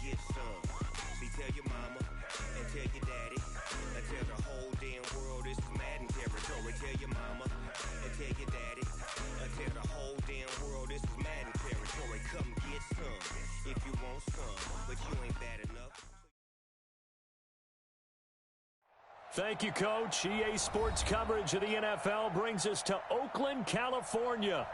get some. See, tell your mama and tell your daddy and tell the whole damn world this is Madden territory. Tell your mama and tell your daddy and tell the whole damn world this is Madden territory. Come get some if you want some, but you ain't bad enough. Thank you, Coach. EA Sports coverage of the NFL brings us to Oakland, California.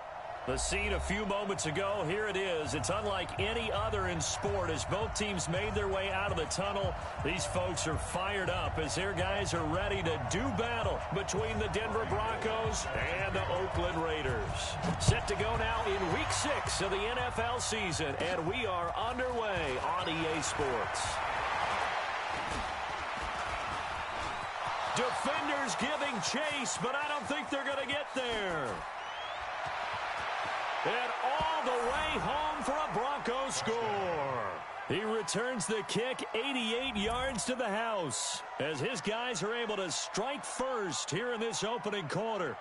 The scene a few moments ago, here it is. It's unlike any other in sport as both teams made their way out of the tunnel. These folks are fired up as their guys are ready to do battle between the Denver Broncos and the Oakland Raiders. Set to go now in Week 6 of the NFL season, and we are underway on EA Sports. Defenders giving chase, but I don't think they're going to get there. And all the way home for a Broncos score. He returns the kick 88 yards to the house as his guys are able to strike first here in this opening quarter.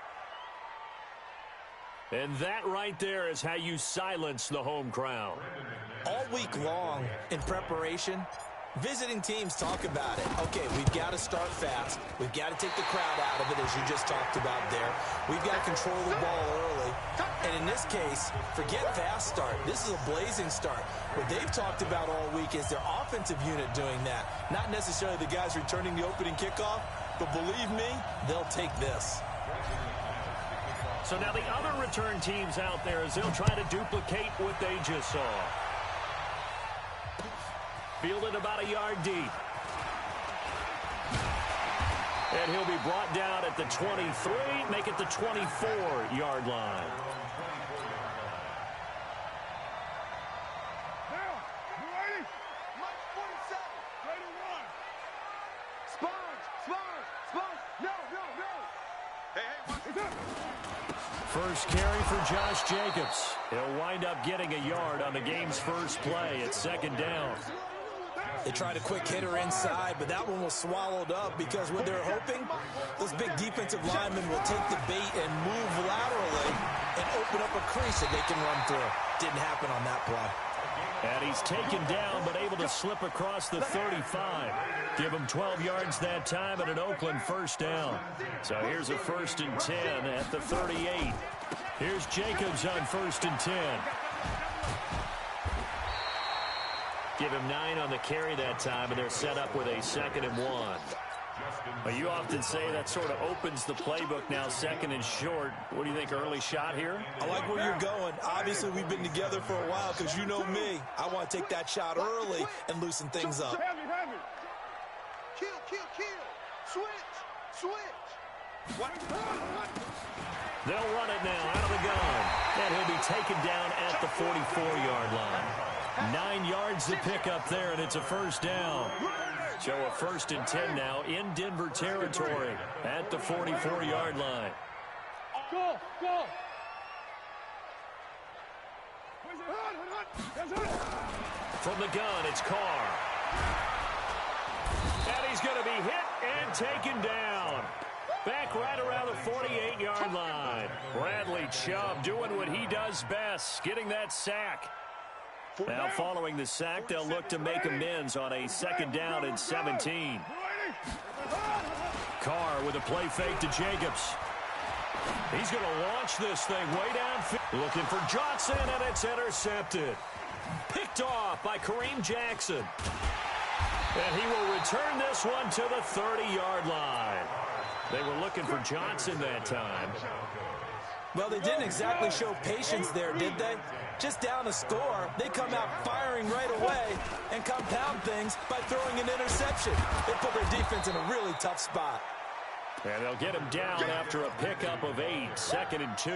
And that right there is how you silence the home crowd. All week long in preparation, visiting teams talk about it. Okay, we've got to start fast. We've got to take the crowd out of it, as you just talked about there. We've got to control the ball early. And in this case, forget fast start. This is a blazing start. What they've talked about all week is their offensive unit doing that. Not necessarily the guys returning the opening kickoff, but believe me, they'll take this. So now the other return teams out there as they'll try to duplicate what they just saw. Fielded about a yard deep. And he'll be brought down at the 23, make it the 24-yard line. First carry for Josh Jacobs. He'll wind up getting a yard on the game's first play at second down. They tried a quick hitter inside, but that one was swallowed up because what they're hoping, those big defensive linemen will take the bait and move laterally and open up a crease that they can run through. Didn't happen on that play. And he's taken down but able to slip across the 35. Give him 12 yards that time and an Oakland first down. So here's a 1st and 10 at the 38. Here's Jacobs on 1st and 10. Give him 9 on the carry that time, and they're set up with a 2nd and 1. Well, you often say that sort of opens the playbook now, 2nd and short. What do you think, early shot here? I like where you're going. Obviously, we've been together for a while because you know me. I want to take that shot early and loosen things up. Kill. Switch. What? They'll run it now out of the gun. And he'll be taken down at the 44-yard line. 9 yards to pick up there, and it's a first down. So a 1st and 10 now in Denver territory at the 44-yard line. Go! From the gun, it's Carr. And he's going to be hit and taken down. Back right around the 48-yard line. Bradley Chubb doing what he does best, getting that sack. Now following the sack, they'll look to make amends on a 2nd down and 17. Carr with a play fake to Jacobs. He's going to launch this thing way downfield. Looking for Johnson, and it's intercepted. Picked off by Kareem Jackson. And he will return this one to the 30-yard line. They were looking for Johnson that time. Well, they didn't exactly show patience there, did they? Just down a score, they come out firing right away and compound things by throwing an interception. They put their defense in a really tough spot. And they'll get him down after a pickup of 8, 2nd and 2.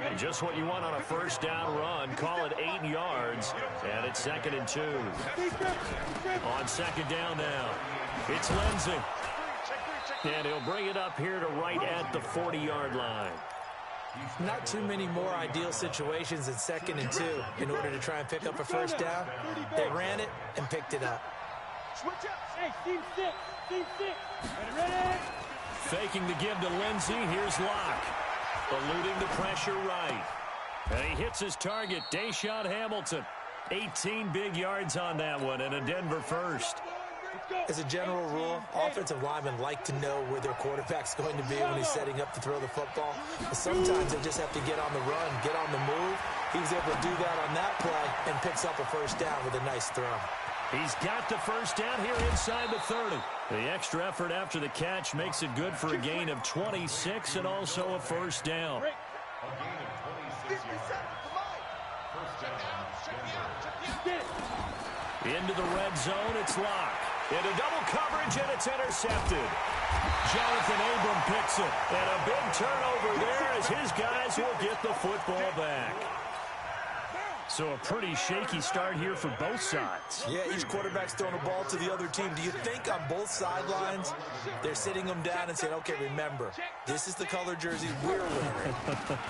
And just what you want on a first down run. Call it 8 yards, and it's 2nd and 2. On 2nd down now, it's Lindsey. And he'll bring it up here to right at the 40-yard line. Not too many more ideal situations in 2nd and 2 in order to try and pick up a first down. They ran it and picked it up. Hey, team 6. Ready? Faking the give to Lindsey. Here's Locke. Eluding the pressure right. And he hits his target, Deshaun Hamilton. 18 big yards on that one and a Denver first. As a general rule, offensive linemen like to know where their quarterback's going to be when he's setting up to throw the football. But sometimes they just have to get on the run, get on the move. He was able to do that on that play and picks up a first down with a nice throw. He's got the first down here inside the 30. The extra effort after the catch makes it good for a gain of 26 and also a first down. Into the red zone, it's locked. Into double coverage, and it's intercepted. Jonathan Abram picks it. And a big turnover there as his guys will get the football back. So a pretty shaky start here for both sides. Yeah, each quarterback's throwing the ball to the other team. Do you think on both sidelines they're sitting them down and saying, okay, remember, this is the color jersey we're wearing.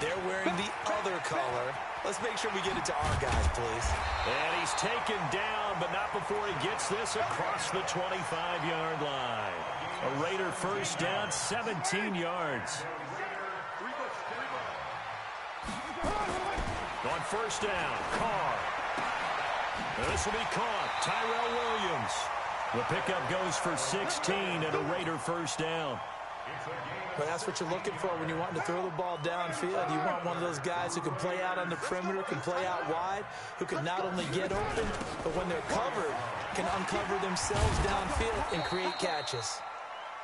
They're wearing the other color. Let's make sure we get it to our guys, please. And he's taken down, but not before he gets this across the 25-yard line. A Raider first down, 17 yards. On first down, Carr. This will be caught. Tyrell Williams. The pickup goes for 16 and a Raider first down. But that's what you're looking for when you're wanting to throw the ball downfield. You want one of those guys who can play out on the perimeter, can play out wide, who can not only get open, but when they're covered, can uncover themselves downfield and create catches.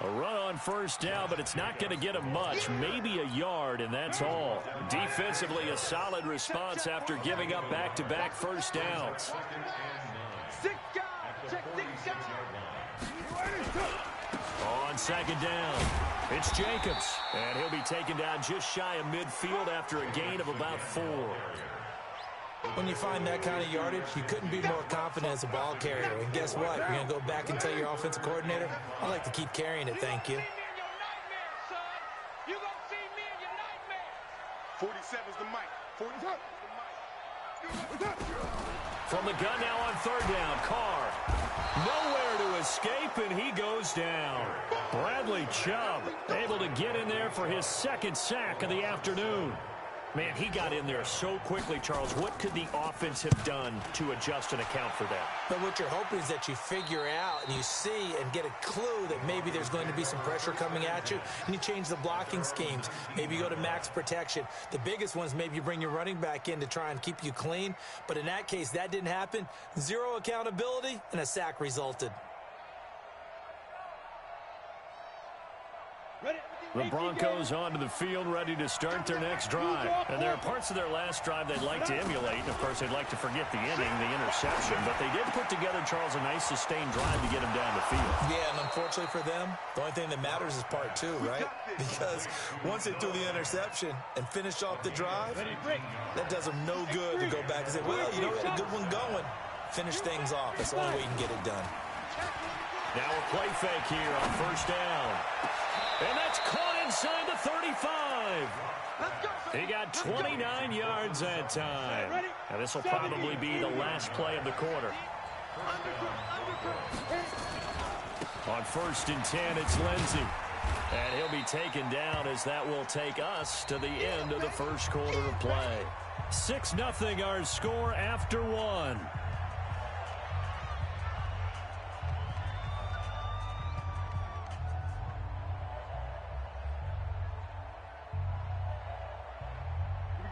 A run on first down, but it's not going to get him much. Maybe a yard, and that's all. Defensively, a solid response after giving up back-to-back first downs. On second down, it's Jacobs. And he'll be taken down just shy of midfield after a gain of about 4. When you find that kind of yardage, you couldn't be more confident as a ball carrier. And guess what? You're going to go back and tell your offensive coordinator, I like to keep carrying it, thank you. 47's the mic. 47's the mic. From the gun now on third down, Carr. Nowhere to escape, and he goes down. Bradley Chubb able to get in there for his second sack of the afternoon. Man, he got in there so quickly, Charles. What could the offense have done to adjust and account for that? But what you're hoping is that you figure out and you see and get a clue that maybe there's going to be some pressure coming at you, and you change the blocking schemes. Maybe you go to max protection. The biggest one is maybe you bring your running back in to try and keep you clean. But in that case, that didn't happen. Zero accountability, and a sack resulted. The Broncos onto the field, ready to start their next drive. And there are parts of their last drive they'd like to emulate. And, of course, they'd like to forget the inning, the interception. But they did put together, Charles, a nice sustained drive to get them down the field. Yeah, and unfortunately for them, the only thing that matters is part 2, right? Because once they threw the interception and finished off the drive, that does them no good to go back and say, well, you know, we had a good one going. Finish things off. That's the only way you can get it done. Now a play fake here on first down. And that's caught inside the 35. He got 29 yards that time. Now this will probably be the last play of the quarter. On first and 10, it's Lindsey. And he'll be taken down as that will take us to the end of the first quarter of play. 6-0 our score after 1.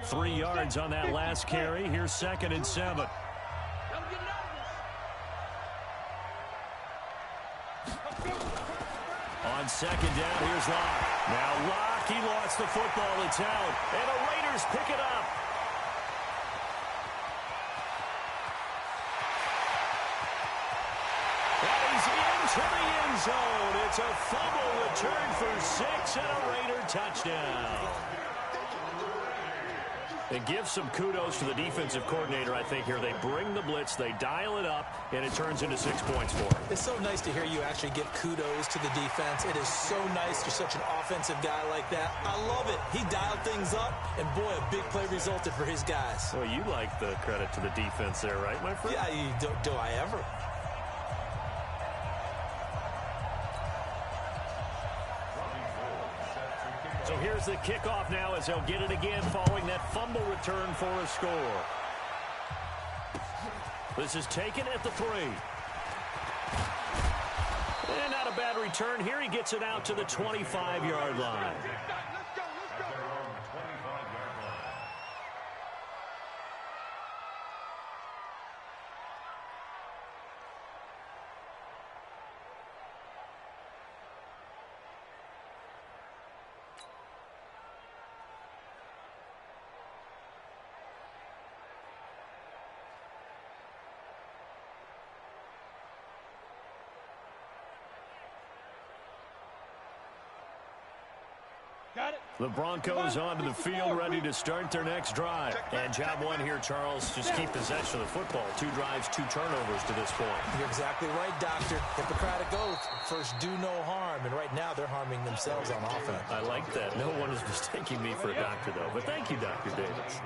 Three yards on that last carry. Here's 2nd and 7. On second down, here's Locke. Now Locke, he lost the football. It's out. And the Raiders pick it up. And he's into the end zone. It's a fumble return for 6 and a Raider touchdown. It gives some kudos to the defensive coordinator, I think, here. They bring the blitz, they dial it up, and it turns into 6 points for them. It's so nice to hear you actually give kudos to the defense. It is so nice. You're such an offensive guy like that. I love it. He dialed things up, and boy, a big play resulted for his guys. Well, you like the credit to the defense there, right, my friend? Yeah, do I ever? So here's the kickoff now as they'll get it again following that fumble return for a score. This is taken at the 3. And not a bad return here. He gets it out to the 25-yard line. The Broncos onto the field, ready to start their next drive. And job one here, Charles, just keep possession of the football. 2 drives, 2 turnovers to this point. You're exactly right, Doctor. Hippocratic oath. First, do no harm. And right now, they're harming themselves on offense. I like that. No one is mistaking me for a doctor, though. But thank you, Dr. Davis.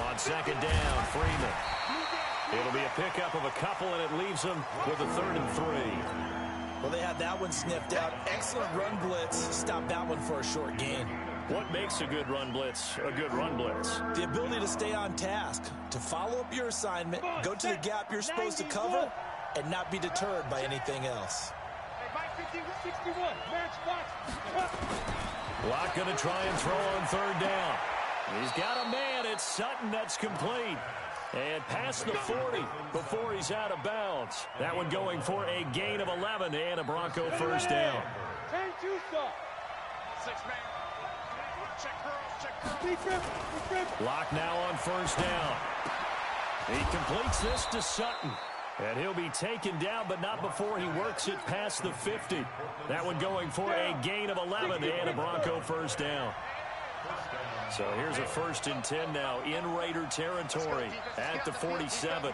On second down, Freeman. It'll be a pickup of a couple, and it leaves them with a 3rd and 3. Well, they had that one sniffed out. Excellent run blitz. Stop that one for a short gain. What makes a good run blitz a good run blitz? The ability to stay on task, to follow up your assignment, go to the gap you're supposed to cover, and not be deterred by anything else. Locke going to try and throw on 3rd down. He's got a man. It's Sutton. That's complete. And past the 40 before he's out of bounds. That one going for a gain of 11 and a Bronco first down. Locke now on 1st down. He completes this to Sutton. And he'll be taken down, but not before he works it past the 50. That one going for a gain of 11 and a Bronco first down. So here's a 1st and 10 now in Raider territory at the 47.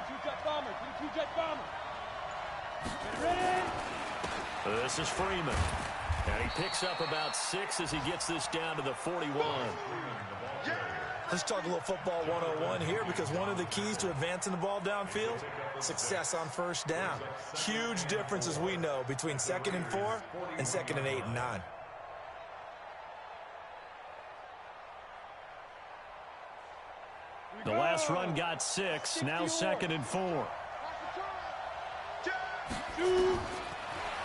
This is Freeman. And he picks up about 6 as he gets this down to the 41. Let's talk a little football 101 here, because one of the keys to advancing the ball downfield, success on 1st down. Huge difference, as we know, between 2nd and 4 and 2nd and 8 and 9. The last run got 6, now 2nd and 4.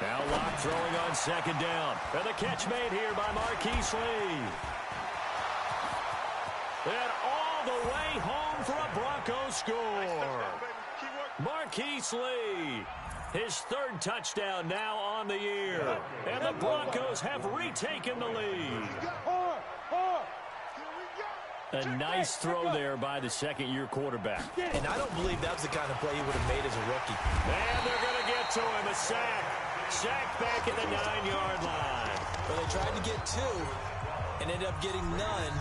Now Locke throwing on 2nd down. And the catch made here by Marquise Lee. And all the way home for a Bronco score. Marquise Lee, his 3rd touchdown now on the year. And the Broncos have retaken the lead. A nice throw there by the 2nd-year quarterback. And I don't believe that was the kind of play he would have made as a rookie. And they're going to get to him. A sack. Sack back at the 9-yard line. Well, they tried to get 2 and ended up getting none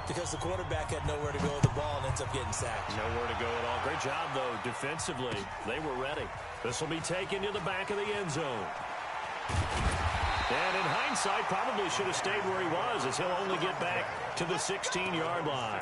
because the quarterback had nowhere to go with the ball and ends up getting sacked. Nowhere to go at all. Great job, though, defensively. They were ready. This will be taken to the back of the end zone. And in hindsight, probably should have stayed where he was, as he'll only get back to the 16-yard line.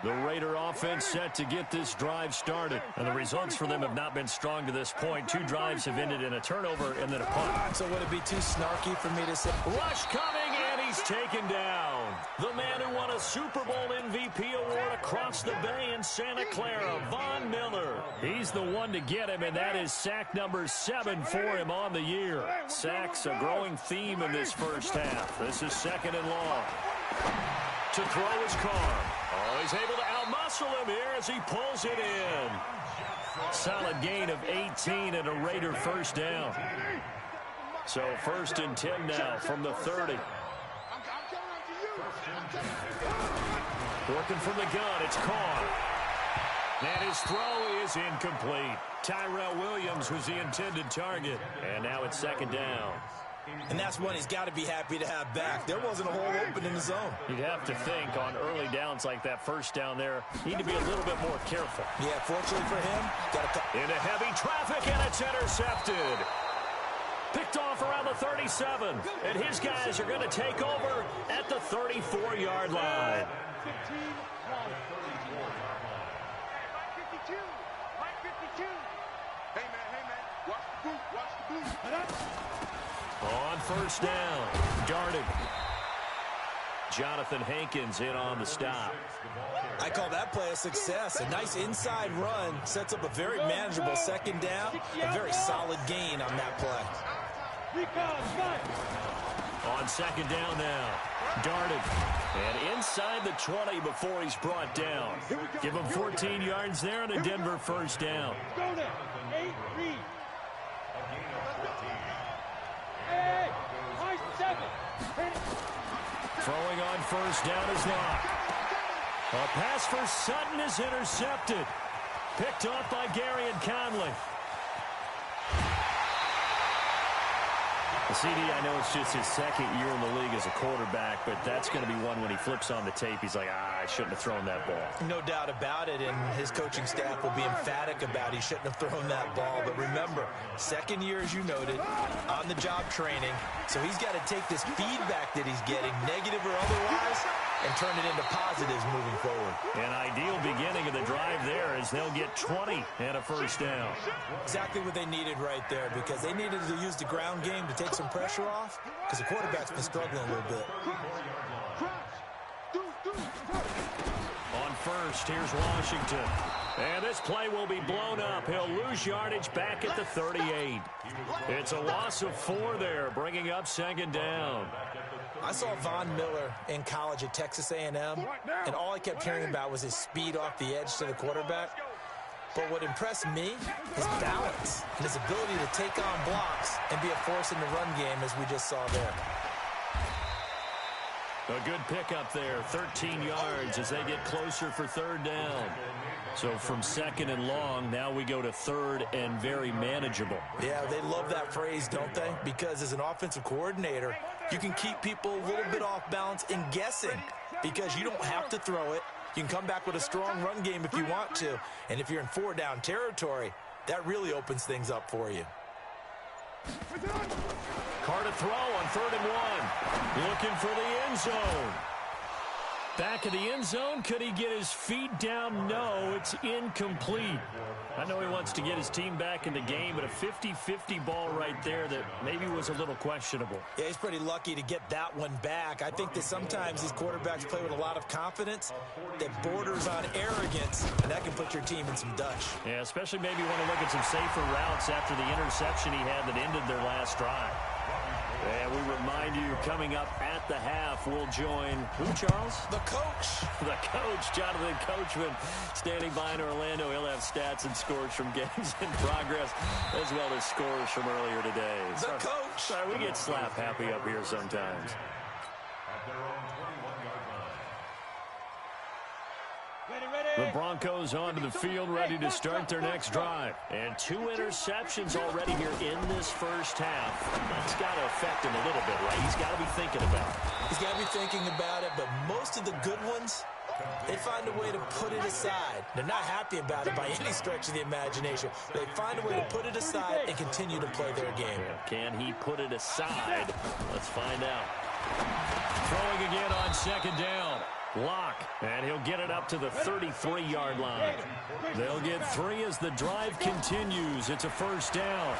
The Raider offense set to get this drive started. And the results for them have not been strong to this point. 2 drives have ended in a turnover and then a punt. So would it be too snarky for me to say? Rush coming, and he's taken down. The man who won a Super Bowl MVP award across the bay in Santa Clara, Von Miller. He's the one to get him, and that is sack number 7 for him on the year. Sacks a growing theme in this first half. This is 2nd and long. To throw his Carr. Oh, he's able to outmuscle him here as he pulls it in. Solid gain of 18 and a Raider first down. So 1st and 10 now from the 30. Working from the gun, it's Carr. And his throw is incomplete. Tyrell Williams was the intended target. And now it's 2nd down. And that's one he's got to be happy to have back. There wasn't a hole open in the zone. You'd have to think on early downs like that, 1st down there, need to be a little bit more careful. Yeah, fortunately for him, into heavy traffic, and it's intercepted. Picked off around the 37, and his guys are going to take over at the 34-yard line. On first down, darting. Jonathan Hankins in on the stop. I call that play a success. A nice inside run sets up a very manageable second down. A very solid gain on that play. On second down now, darted. And inside the 20 before he's brought down. Give him 14 yards there and a Denver first down. Go there. 8, read. Hey, high 7. Throwing on first down is Locke. A pass for Sutton is intercepted. Picked off by Gary and Conley. CD, I know it's just his second year in the league as a quarterback, but that's going to be one when he flips on the tape. He's like, I shouldn't have thrown that ball. No doubt about it, and his coaching staff will be emphatic about he shouldn't have thrown that ball. But remember, second year, as you noted, on-the-job training. So he's got to take this feedback that he's getting, negative or otherwise, and turn it into positives moving forward. An ideal beginning of the drive there as they'll get 20 and a first down. Exactly what they needed right there, because they needed to use the ground game to take some pressure off, because the quarterback's been struggling a little bit. On first, here's Washington. And this play will be blown up. He'll lose yardage back at the 38. It's a loss of 4 there, bringing up second down. I saw Von Miller in college at Texas A&M, and all I kept hearing about was his speed off the edge to the quarterback. But what impressed me is balance and his ability to take on blocks and be a force in the run game, as we just saw there. A good pickup there, 13 yards as they get closer for third down. So from second and long, now we go to third and very manageable. Yeah, they love that phrase, don't they? Because as an offensive coordinator, you can keep people a little bit off balance and guessing, because you don't have to throw it. You can come back with a strong run game if you want to. And if you're in 4-down territory, that really opens things up for you. Carr to throw on 3rd and 1. Looking for the end zone. Back of the end zone. Could he get his feet down? No, it's incomplete. I know he wants to get his team back in the game, but a 50-50 ball right there that maybe was a little questionable. Yeah, he's pretty lucky to get that one back. I think that sometimes these quarterbacks play with a lot of confidence that borders on arrogance, and that can put your team in some Dutch. Yeah, especially maybe want to look at some safer routes after the interception he had that ended their last drive. And we remind you, coming up at the half, we'll join who, Charles? The coach. The coach, Jonathan Coachman, standing by in Orlando. He'll have stats and scores from games in progress, as well as scores from earlier today. The coach. Sorry, we get slap happy up here sometimes. The Broncos onto the field, ready to start their next drive. And 2 interceptions already here in this first half. That's got to affect him a little bit, right? He's got to be thinking about it. He's got to be thinking about it, but most of the good ones, they find a way to put it aside. They're not happy about it by any stretch of the imagination. They find a way to put it aside and continue to play their game. Can he put it aside? Let's find out. Throwing again on second down. Locke, and he'll get it up to the 33-yard line. They'll get 3 as the drive continues. It's a first down.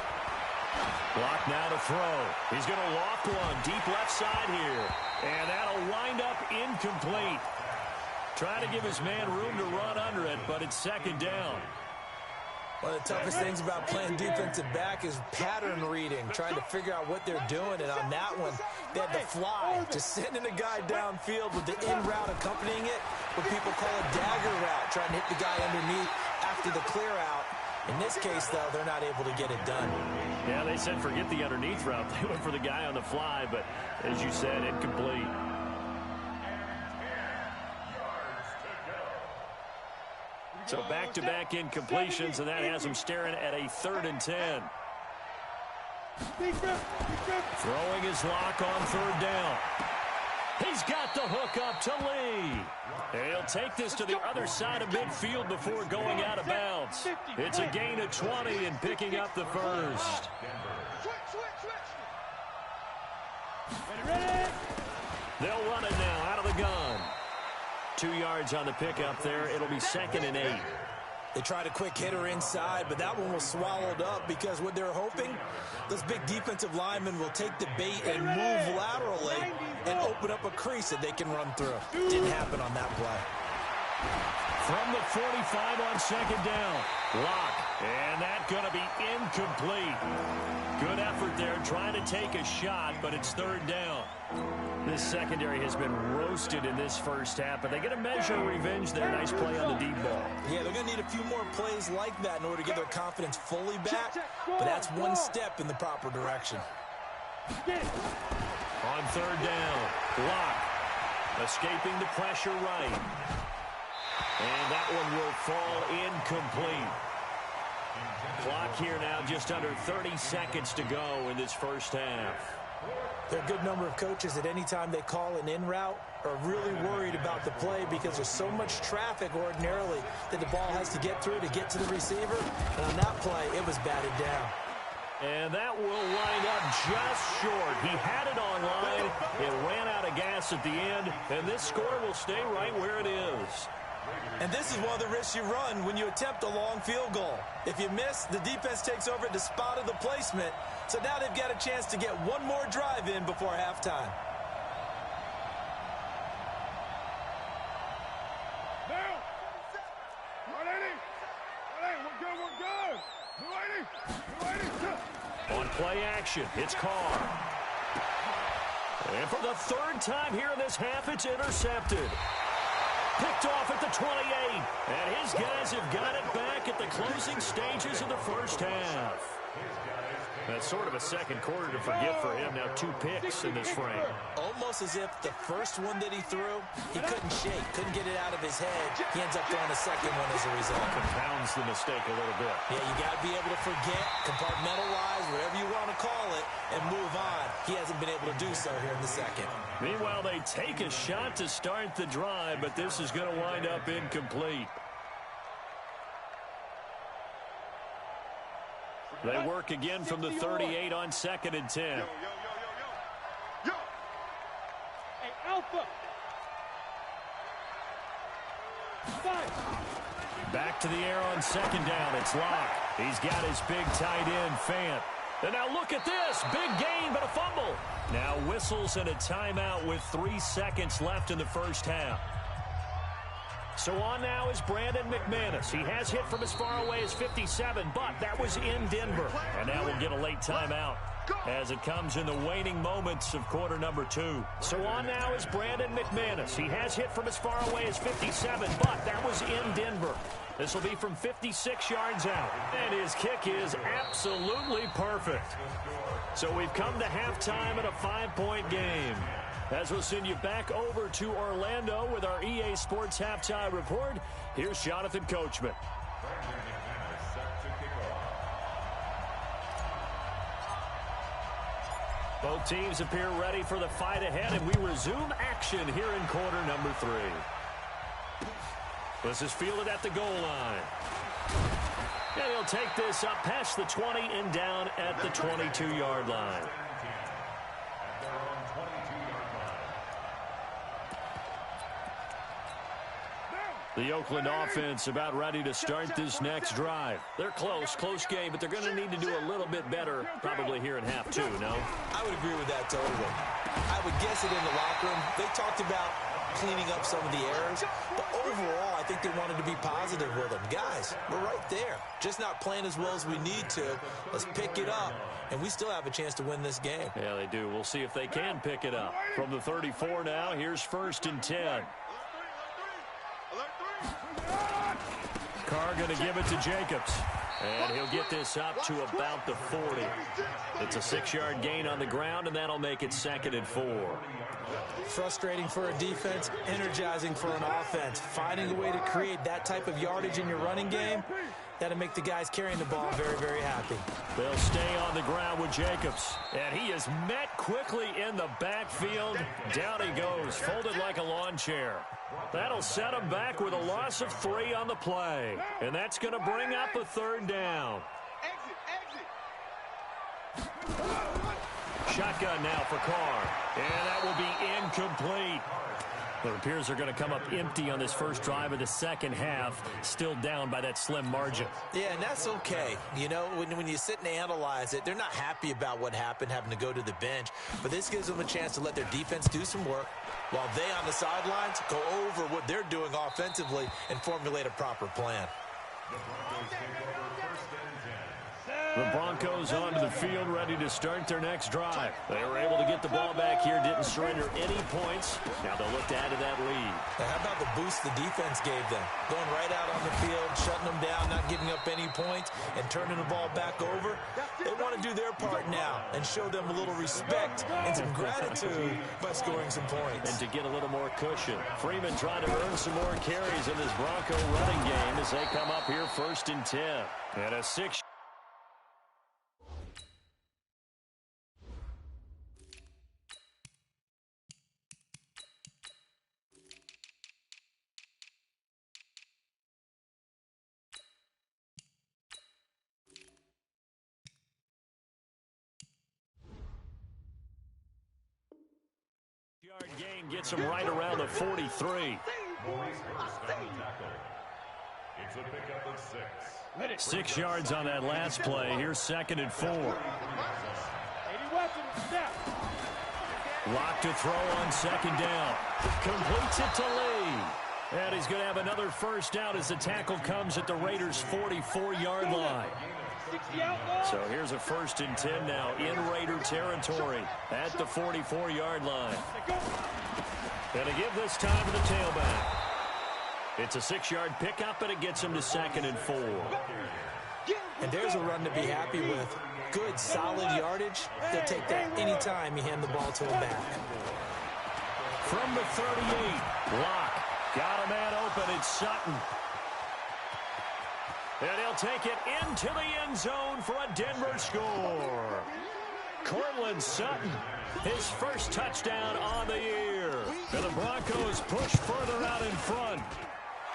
Locke now to throw. He's going to loft one deep left side here, and that'll wind up incomplete. Trying to give his man room to run under it, but it's second down. One of the toughest things about playing defensive back is pattern reading, trying to figure out what they're doing. And on that one, they had to fly, just sending a guy downfield with the in route accompanying it, what people call a dagger route, trying to hit the guy underneath after the clear out. In this case, though, they're not able to get it done. Yeah, they said forget the underneath route. They went for the guy on the fly, but as you said, incomplete. So back-to-back incompletions, and that has him staring at a 3rd and 10. Throwing his Lock on 3rd down. He's got the hook up to Lee. He'll take this to the other side of midfield before going out of bounds. It's a gain of 20 and picking up the first. They'll run it now out of the gun. 2 yards on the pickup there. It'll be 2nd and 8. They tried a quick hitter inside, but that one was swallowed up because what they're hoping, those big defensive linemen will take the bait and move laterally and open up a crease that they can run through. Didn't happen on that play. From the 45 on second down. Block. And that's going to be incomplete. Good effort there trying to take a shot, but it's third down. This secondary has been roasted in this first half, but they get a measure of revenge there. Nice play on the deep ball. Yeah, they're going to need a few more plays like that in order to get their confidence fully back, but that's one step in the proper direction. On third down, Block. Escaping the pressure right. And that one will fall incomplete. Clock here now, just under 30 seconds to go in this first half. There are a good number of coaches at any time they call an in route are really worried about the play because there's so much traffic ordinarily that the ball has to get through to get to the receiver. And on that play, it was batted down. And that will wind up just short. He had it on line. It ran out of gas at the end, and this score will stay right where it is. And this is one of the risks you run when you attempt a long field goal. If you miss, the defense takes over at the spot of the placement. So now they've got a chance to get one more drive in before halftime. On play action, it's Carr. And for the third time here in this half, it's intercepted. Picked off at the 28. And his guys have got it back at the closing stages of the first half. That's sort of a second quarter to forget for him. Now 2 picks in this frame. Almost as if the first one that he threw, he couldn't shake, couldn't get it out of his head. He ends up throwing a second one as a result. Compounds the mistake a little bit. Yeah, you got to be able to forget, compartmentalize, whatever you want to call it, and move on. He hasn't been able to do so here in the second. Meanwhile, they take a shot to start the drive, but this is going to wind up incomplete. They work again from the 38 on 2nd and 10. Yo. Hey, Alpha. Back to the air on 2nd down. It's Locke. He's got his big tight end, Fant. And now look at this. Big gain, but a fumble. Now whistles and a timeout with 3 seconds left in the first half. So on now is Brandon McManus. He has hit from as far away as 57, but that was in Denver. And now we'll get a late timeout as it comes in the waning moments of quarter number 2. So on now is Brandon McManus. He has hit from as far away as 57, but that was in Denver. This will be from 56 yards out. And his kick is absolutely perfect. So we've come to halftime in a 5-point game. As we'll send you back over to Orlando with our EA Sports Halftime Report, here's Jonathan Coachman. Both teams appear ready for the fight ahead, and we resume action here in quarter number 3. This is fielded at the goal line. And he'll take this up past the 20 and down at the 22-yard line. The Oakland offense about ready to start this next drive. They're close game, but they're going to need to do a little bit better probably here in half 2, no? I would agree with that totally. I would guess it in the locker room. They talked about cleaning up some of the errors, but overall, I think they wanted to be positive with them. Guys, we're right there. Just not playing as well as we need to. Let's pick it up, and we still have a chance to win this game. Yeah, they do. We'll see if they can pick it up. From the 34 now, here's 1st and 10. Carr going to give it to Jacobs. And he'll get this up to about the 40. It's a 6-yard gain on the ground, and that'll make it 2nd and 4. Frustrating for a defense, energizing for an offense. Finding a way to create that type of yardage in your running game, that'll make the guys carrying the ball very, very happy. They'll stay on the ground with Jacobs. And he is met quickly in the backfield. Down he goes, folded like a lawn chair. That'll set him back with a loss of 3 on the play. And that's going to bring up a 3rd down. Shotgun now for Carr. And that will be incomplete. It appears they're going to come up empty on this first drive of the second half, still down by that slim margin. Yeah, and that's okay. You know, when you sit and analyze it, they're not happy about what happened, having to go to the bench. But this gives them a chance to let their defense do some work while they on the sidelines go over what they're doing offensively and formulate a proper plan. The Broncos onto the field, ready to start their next drive. They were able to get the ball back here, didn't surrender any points. Now they'll look to add to that lead. Now, how about the boost the defense gave them? Going right out on the field, shutting them down, not giving up any points, and turning the ball back over. They want to do their part now and show them a little respect and some gratitude by scoring some points. And to get a little more cushion. Freeman trying to earn some more carries in this Bronco running game as they come up here 1st and 10. And a 6. Yard gain gets him right around the 43. It's a pickup of 6. 6 yards on that last play. Here's 2nd and 4. Lock to throw on 2nd down. Completes it to Lee. And he's going to have another first down as the tackle comes at the Raiders' 44-yard line. So here's a 1st and 10 now in Raider territory at the 44-yard line. Going to give this time to the tailback. It's a 6-yard pickup, and it gets him to 2nd and 4. And there's a run to be happy with. Good, solid yardage. They'll take that anytime you hand the ball to a back. From the 38, Locke got a man open. It's Sutton. And he'll take it into the end zone for a Denver score. Cortland Sutton, his first touchdown on the year. And the Broncos push further out in front.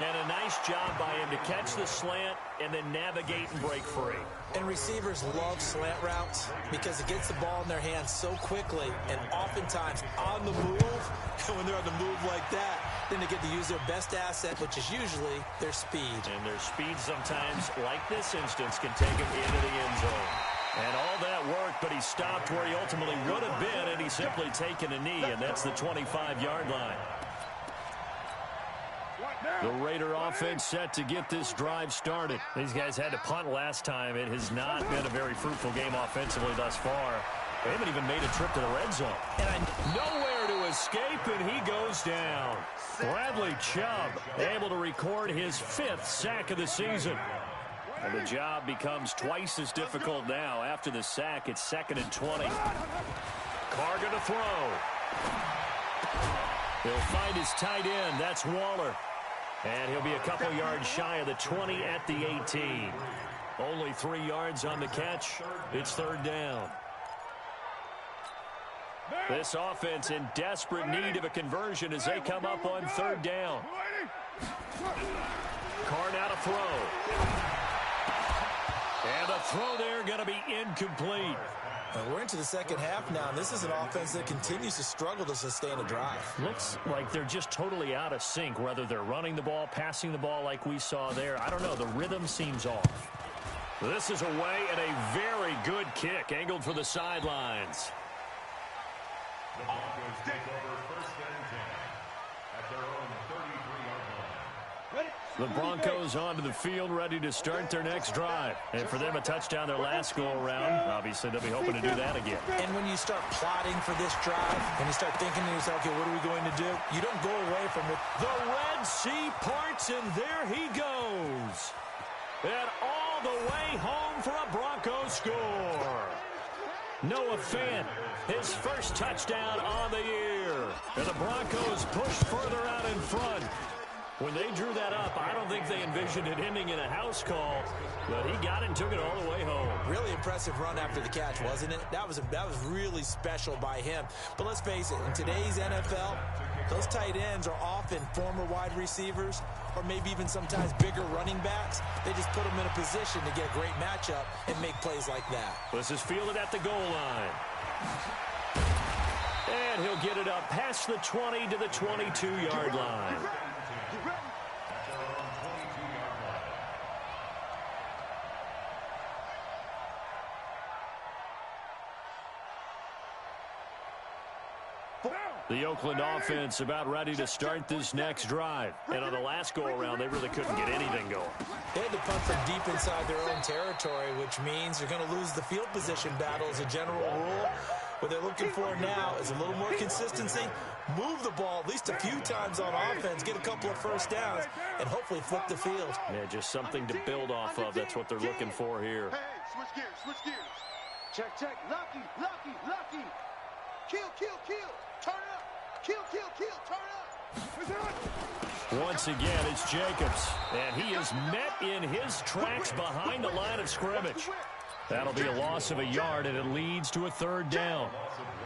And a nice job by him to catch the slant and then navigate and break free. And receivers love slant routes because it gets the ball in their hands so quickly and oftentimes on the move. And when they're on the move like that, then they get to use their best asset, which is usually their speed. And their speed sometimes, like this instance, can take them into the end zone. And all that worked, but he stopped where he ultimately would have been, and he's simply taken a knee, and that's the 25-yard line. The Raider offense set to get this drive started. These guys had to punt last time. It has not been a very fruitful game offensively thus far. They haven't even made a trip to the red zone. And nowhere to escape, and he goes down. Bradley Chubb able to record his 5th sack of the season. And the job becomes twice as difficult now. After the sack, it's 2nd and 20. Carr going to throw. He'll find his tight end. That's Waller. And he'll be a couple yards shy of the 20 at the 18. Only 3 yards on the catch. It's 3rd down. This offense in desperate need of a conversion as they come up on 3rd down. Carr now to throw. And the throw there going to be incomplete. We're into the second half now, and this is an offense that continues to struggle to sustain a drive. Looks like they're just totally out of sync, whether they're running the ball, passing the ball like we saw there. I don't know. The rhythm seems off. This is away and a very good kick, angled for the sidelines. The Broncos take over 1st and 10 at their own 33-yard line. The Broncos onto the field, ready to start their next drive. And for them, a touchdown their last go-around. Obviously, they'll be hoping to do that again. And when you start plotting for this drive, and you start thinking to yourself, okay, what are we going to do? You don't go away from it. The Red Sea parts, and there he goes. And all the way home for a Broncos score. Noah Fant, his first touchdown on the year. And the Broncos push further out in front. When they drew that up, I don't think they envisioned it ending in a house call, but he got it and took it all the way home. Really impressive run after the catch, wasn't it? That was really special by him. But let's face it, in today's NFL, those tight ends are often former wide receivers or maybe even sometimes bigger running backs. They just put them in a position to get a great matchup and make plays like that. This is fielded at the goal line. And he'll get it up past the 20 to the 22-yard line. The Oakland offense about ready to start this next drive. And on the last go-around, they really couldn't get anything going. They had to punt from deep inside their own territory, which means they're going to lose the field position battle as a general rule. What they're looking for now is a little more consistency, move the ball at least a few times on offense, get a couple of first downs, and hopefully flip the field. Yeah, just something to build off of. That's what they're looking for here. Hey, switch gears, switch gears. Check, check. Lucky, lucky, lucky. Kill, kill, kill. Turn up. Kill, kill, kill. Turn up. Once again, it's Jacobs. And he is met in his tracks behind the line of scrimmage. That'll be a loss of a yard, and it leads to a third down.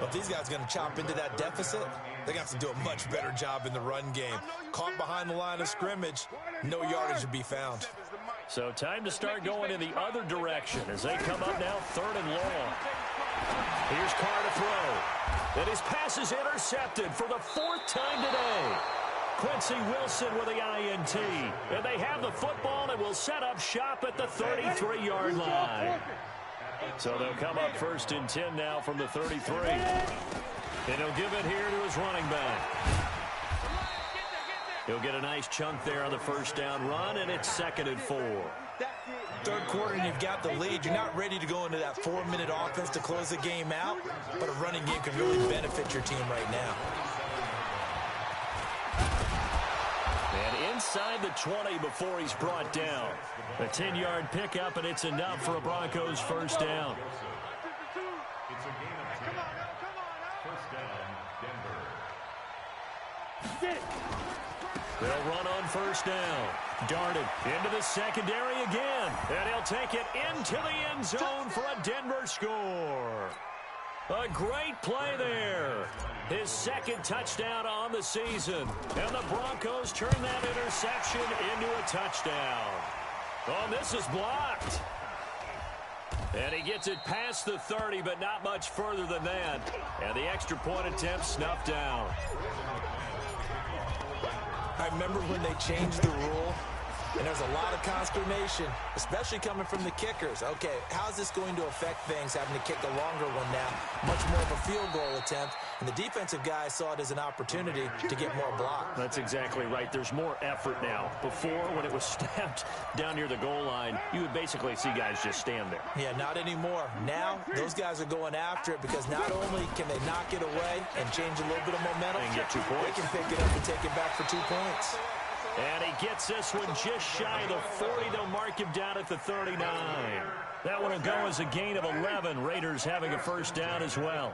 But if these guys are going to chop into that deficit, they're going to have to do a much better job in the run game. Caught behind the line of scrimmage, no yardage to be found. So time to start going in the other direction as they come up now 3rd and long. Here's Carr to throw. And his pass is intercepted for the 4th time today. Quincy Wilson with the INT. And they have the football and will set up shop at the 33-yard line. So they'll come up 1st and 10 now from the 33. And he'll give it here to his running back. He'll get a nice chunk there on the first down run, and it's 2nd and 4. Third quarter and you've got the lead. You're not ready to go into that 4-minute offense to close the game out, but a running game can really benefit your team right now. And inside the 20 before he's brought down. A 10-yard pickup, and it's enough for a Broncos first down. It's a gain of 10. First down, Denver. They'll run on first down. Darted into the secondary again. And he'll take it into the end zone for a Denver score. A great play there. His 2nd touchdown on the season. And the Broncos turn that interception into a touchdown. Oh, this is blocked. And he gets it past the 30, but not much further than that. And the extra point attempt snuffed down. I remember when they changed the rule, and there's a lot of consternation, especially coming from the kickers. Okay, how's this going to affect things, having to kick a longer one now? Much more of a field goal attempt, and the defensive guys saw it as an opportunity to get more block. That's exactly right. There's more effort now. Before, when it was snapped down near the goal line, you would basically see guys just stand there. Yeah, not anymore. Now, those guys are going after it because not only can they knock it away and change a little bit of momentum, and get 2 points. They can pick it up and take it back for 2 points. And he gets this one just shy of the 40. They'll mark him down at the 39. That one will go as a gain of 11. Raiders having a first down as well.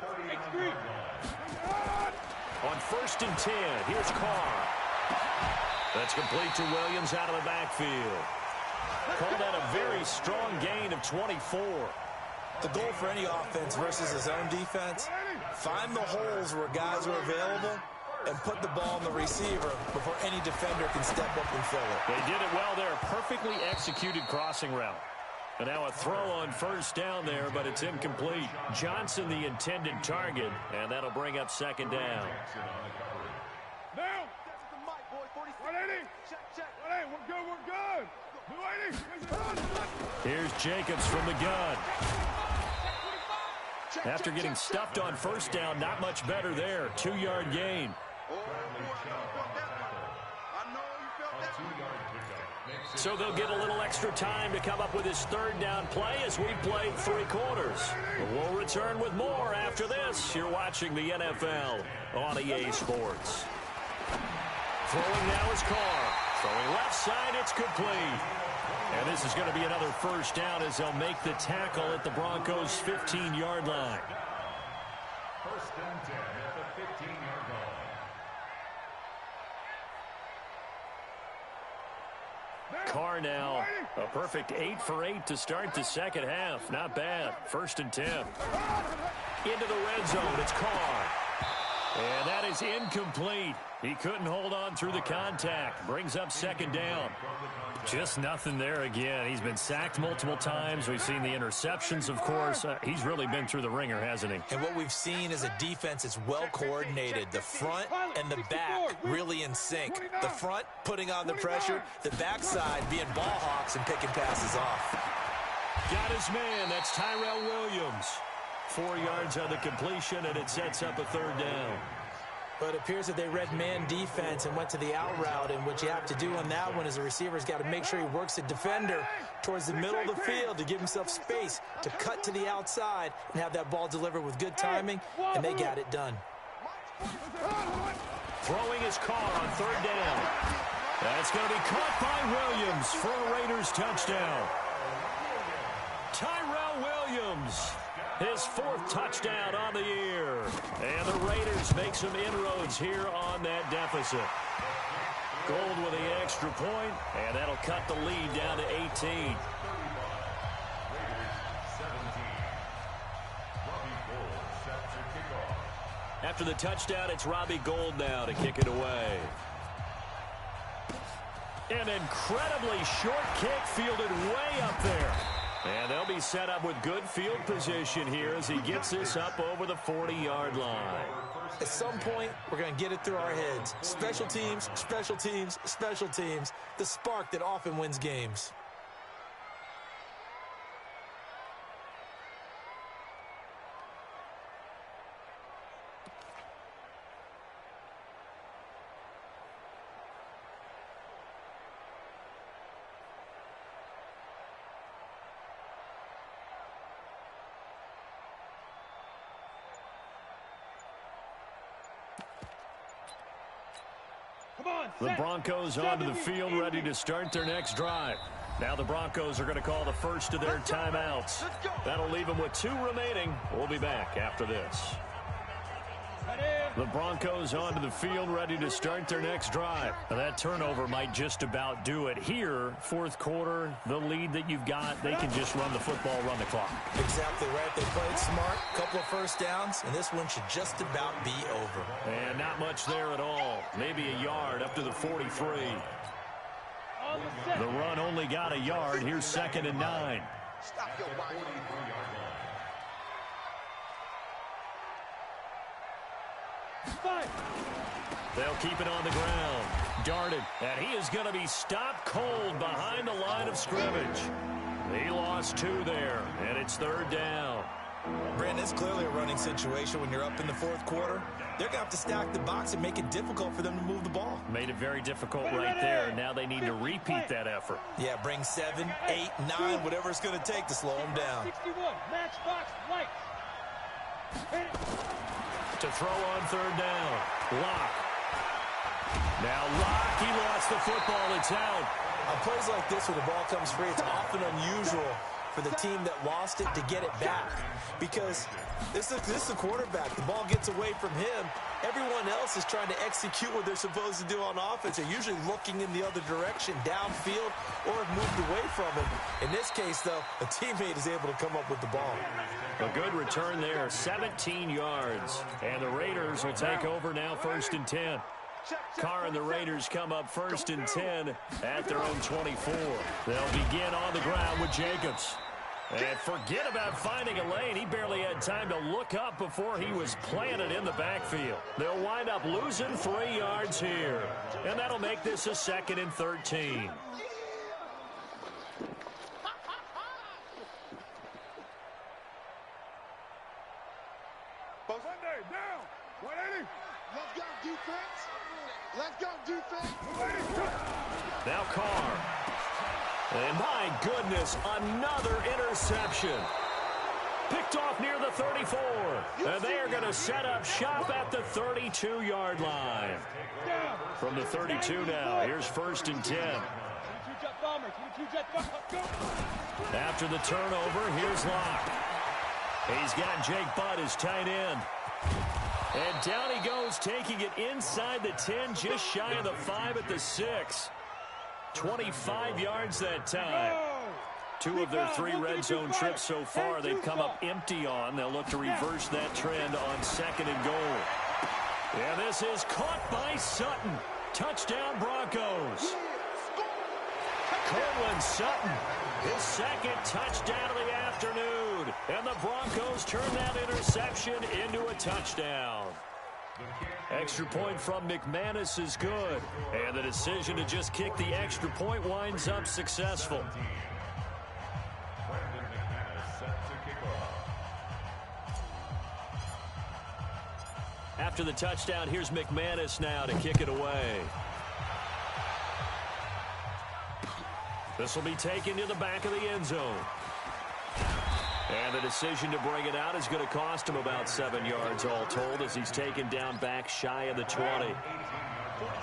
On 1st and 10, here's Carr. That's complete to Williams out of the backfield. Called that a very strong gain of 24. The goal for any offense versus his own defense, find the holes where guys are available and put the ball on the receiver before any defender can step up and fill it. They did it well there. Perfectly executed crossing route. And now a throw on first down there, but it's incomplete. Johnson the intended target, and that'll bring up 2nd down. Now. 180. Check. 180. We're good. 280. Here's Jacobs from the gun. After getting stuffed on first down, not much better there. 2-yard gain. So they'll get a little extra time to come up with his 3rd down play as we've played 3 quarters. We'll return with more after this. You're watching the NFL on EA Sports. Throwing now is Carr. Throwing left side, it's complete. And this is going to be another first down as they'll make the tackle at the Broncos' 15-yard line. 1st and 10 at the 15-yard line. Carr now, a perfect 8 for 8 to start the second half. Not bad. 1st and 10. Into the red zone, it's Carr. And that is incomplete. He couldn't hold on through the contact. Brings up second down. Just nothing there again. He's been sacked multiple times. We've seen the interceptions, of course. He's really been through the ringer, hasn't he? And what we've seen is a defense that's well coordinated. The front and the back really in sync. The front putting on the pressure. The backside being ball hawks and picking passes off. Got his man. That's Tyrell Williams. 4 yards on the completion, and it sets up a third down. But it appears that they read man defense and went to the out route, and what you have to do on that one is the receiver's got to make sure he works the defender towards the middle of the field to give himself space to cut to the outside and have that ball delivered with good timing, and they got it done. Throwing his car on third down. That's going to be caught by Williams for a Raiders touchdown. Tyrell Williams, his 4th touchdown on the year. And the Raiders make some inroads here on that deficit. Gold with the extra point, and that'll cut the lead down to 18. After the touchdown, it's Robbie Gould now to kick it away. An incredibly short kick fielded way up there. And they'll be set up with good field position here as he gets this up over the 40-yard line. At some point, we're going to get it through our heads. Special teams, special teams, special teams. The spark that often wins games. The Broncos onto the field, ready to start their next drive. Now the Broncos are going to call the first of their timeouts. That'll leave them with 2 remaining. We'll be back after this. The Broncos onto the field, ready to start their next drive. Now that turnover might just about do it here. 4th quarter, the lead that you've got, they can just run the football, run the clock. Exactly right. They played smart, couple of first downs, and this one should just about be over. And not much there at all. Maybe a yard up to the 43. The run only got a yard. Here's 2nd and 9. Stop your body. They'll keep it on the ground. Darted, and he is going to be stopped cold behind the line of scrimmage. He lost 2 there, and it's 3rd down. Brandon, it's clearly a running situation when you're up in the 4th quarter. They're going to have to stack the box and make it difficult for them to move the ball. Made it very difficult right there. Now they need to repeat that effort. Yeah, bring 7, 8, 9, whatever it's going to take to slow them down. 61, matchbox, lights. To throw on 3rd down. Locke. Now Locke, he lost the football. It's out. On plays like this where the ball comes free, it's often unusual for the team that lost it to get it back. Because this is the quarterback. The ball gets away from him. Everyone else is trying to execute what they're supposed to do on offense. They're usually looking in the other direction, downfield, or have moved away from him. In this case, though, a teammate is able to come up with the ball. A good return there, 17 yards. And the Raiders will take over now, 1st and 10. Carr and the Raiders come up 1st and 10 at their own 24. They'll begin on the ground with Jacobs. And forget about finding a lane. He barely had time to look up before he was planted in the backfield. They'll wind up losing 3 yards here. And that'll make this a 2nd and 13. Sunday, down. 180. Let's go, defense. Let's go, defense. Now Carr. And my goodness, another interception. Picked off near the 34. And they are going to set up shop at the 32-yard line. From the 32 now, here's 1st and 10. After the turnover, here's Locke. He's got Jake Butt as tight end. And down he goes, taking it inside the 10, just shy of the 5 at the 6. 25 yards that time. 2 of their 3 red zone trips so far they've come up empty on. They'll look to reverse that trend on 2nd and goal. And this is caught by Sutton. Touchdown, Broncos. Cortland Sutton, his second touchdown of the afternoon. And the Broncos turn that interception into a touchdown. Extra point from McManus is good. And the decision to just kick the extra point winds up successful. After the touchdown, here's McManus now to kick it away. This will be taken to the back of the end zone. And the decision to bring it out is going to cost him about 7 yards all told as he's taken down back shy of the 20.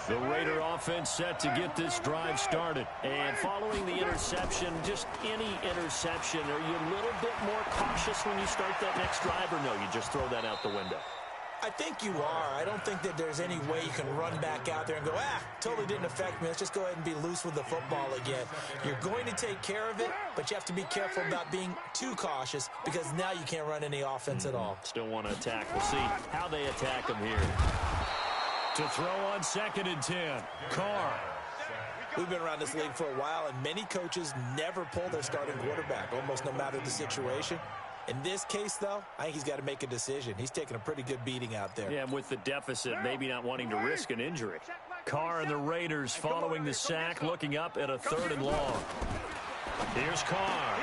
The Raider offense set to get this drive started. And following the interception, just any interception, are you a little bit more cautious when you start that next drive, or no, you just throw that out the window? I think you are. I don't think that there's any way you can run back out there and go, totally didn't affect me. Let's just go ahead and be loose with the football again. You're going to take care of it, but you have to be careful about being too cautious because now you can't run any offense at all. Still want to attack. We'll see how they attack him here. To throw on 2nd and 10. Carr. We've been around this league for a while, and many coaches never pull their starting quarterback, almost no matter the situation. In this case, though, I think he's got to make a decision. He's taking a pretty good beating out there. Yeah, and with the deficit, maybe not wanting to risk an injury. Carr and the Raiders following the sack, looking up at a 3rd and long. Here's Carr.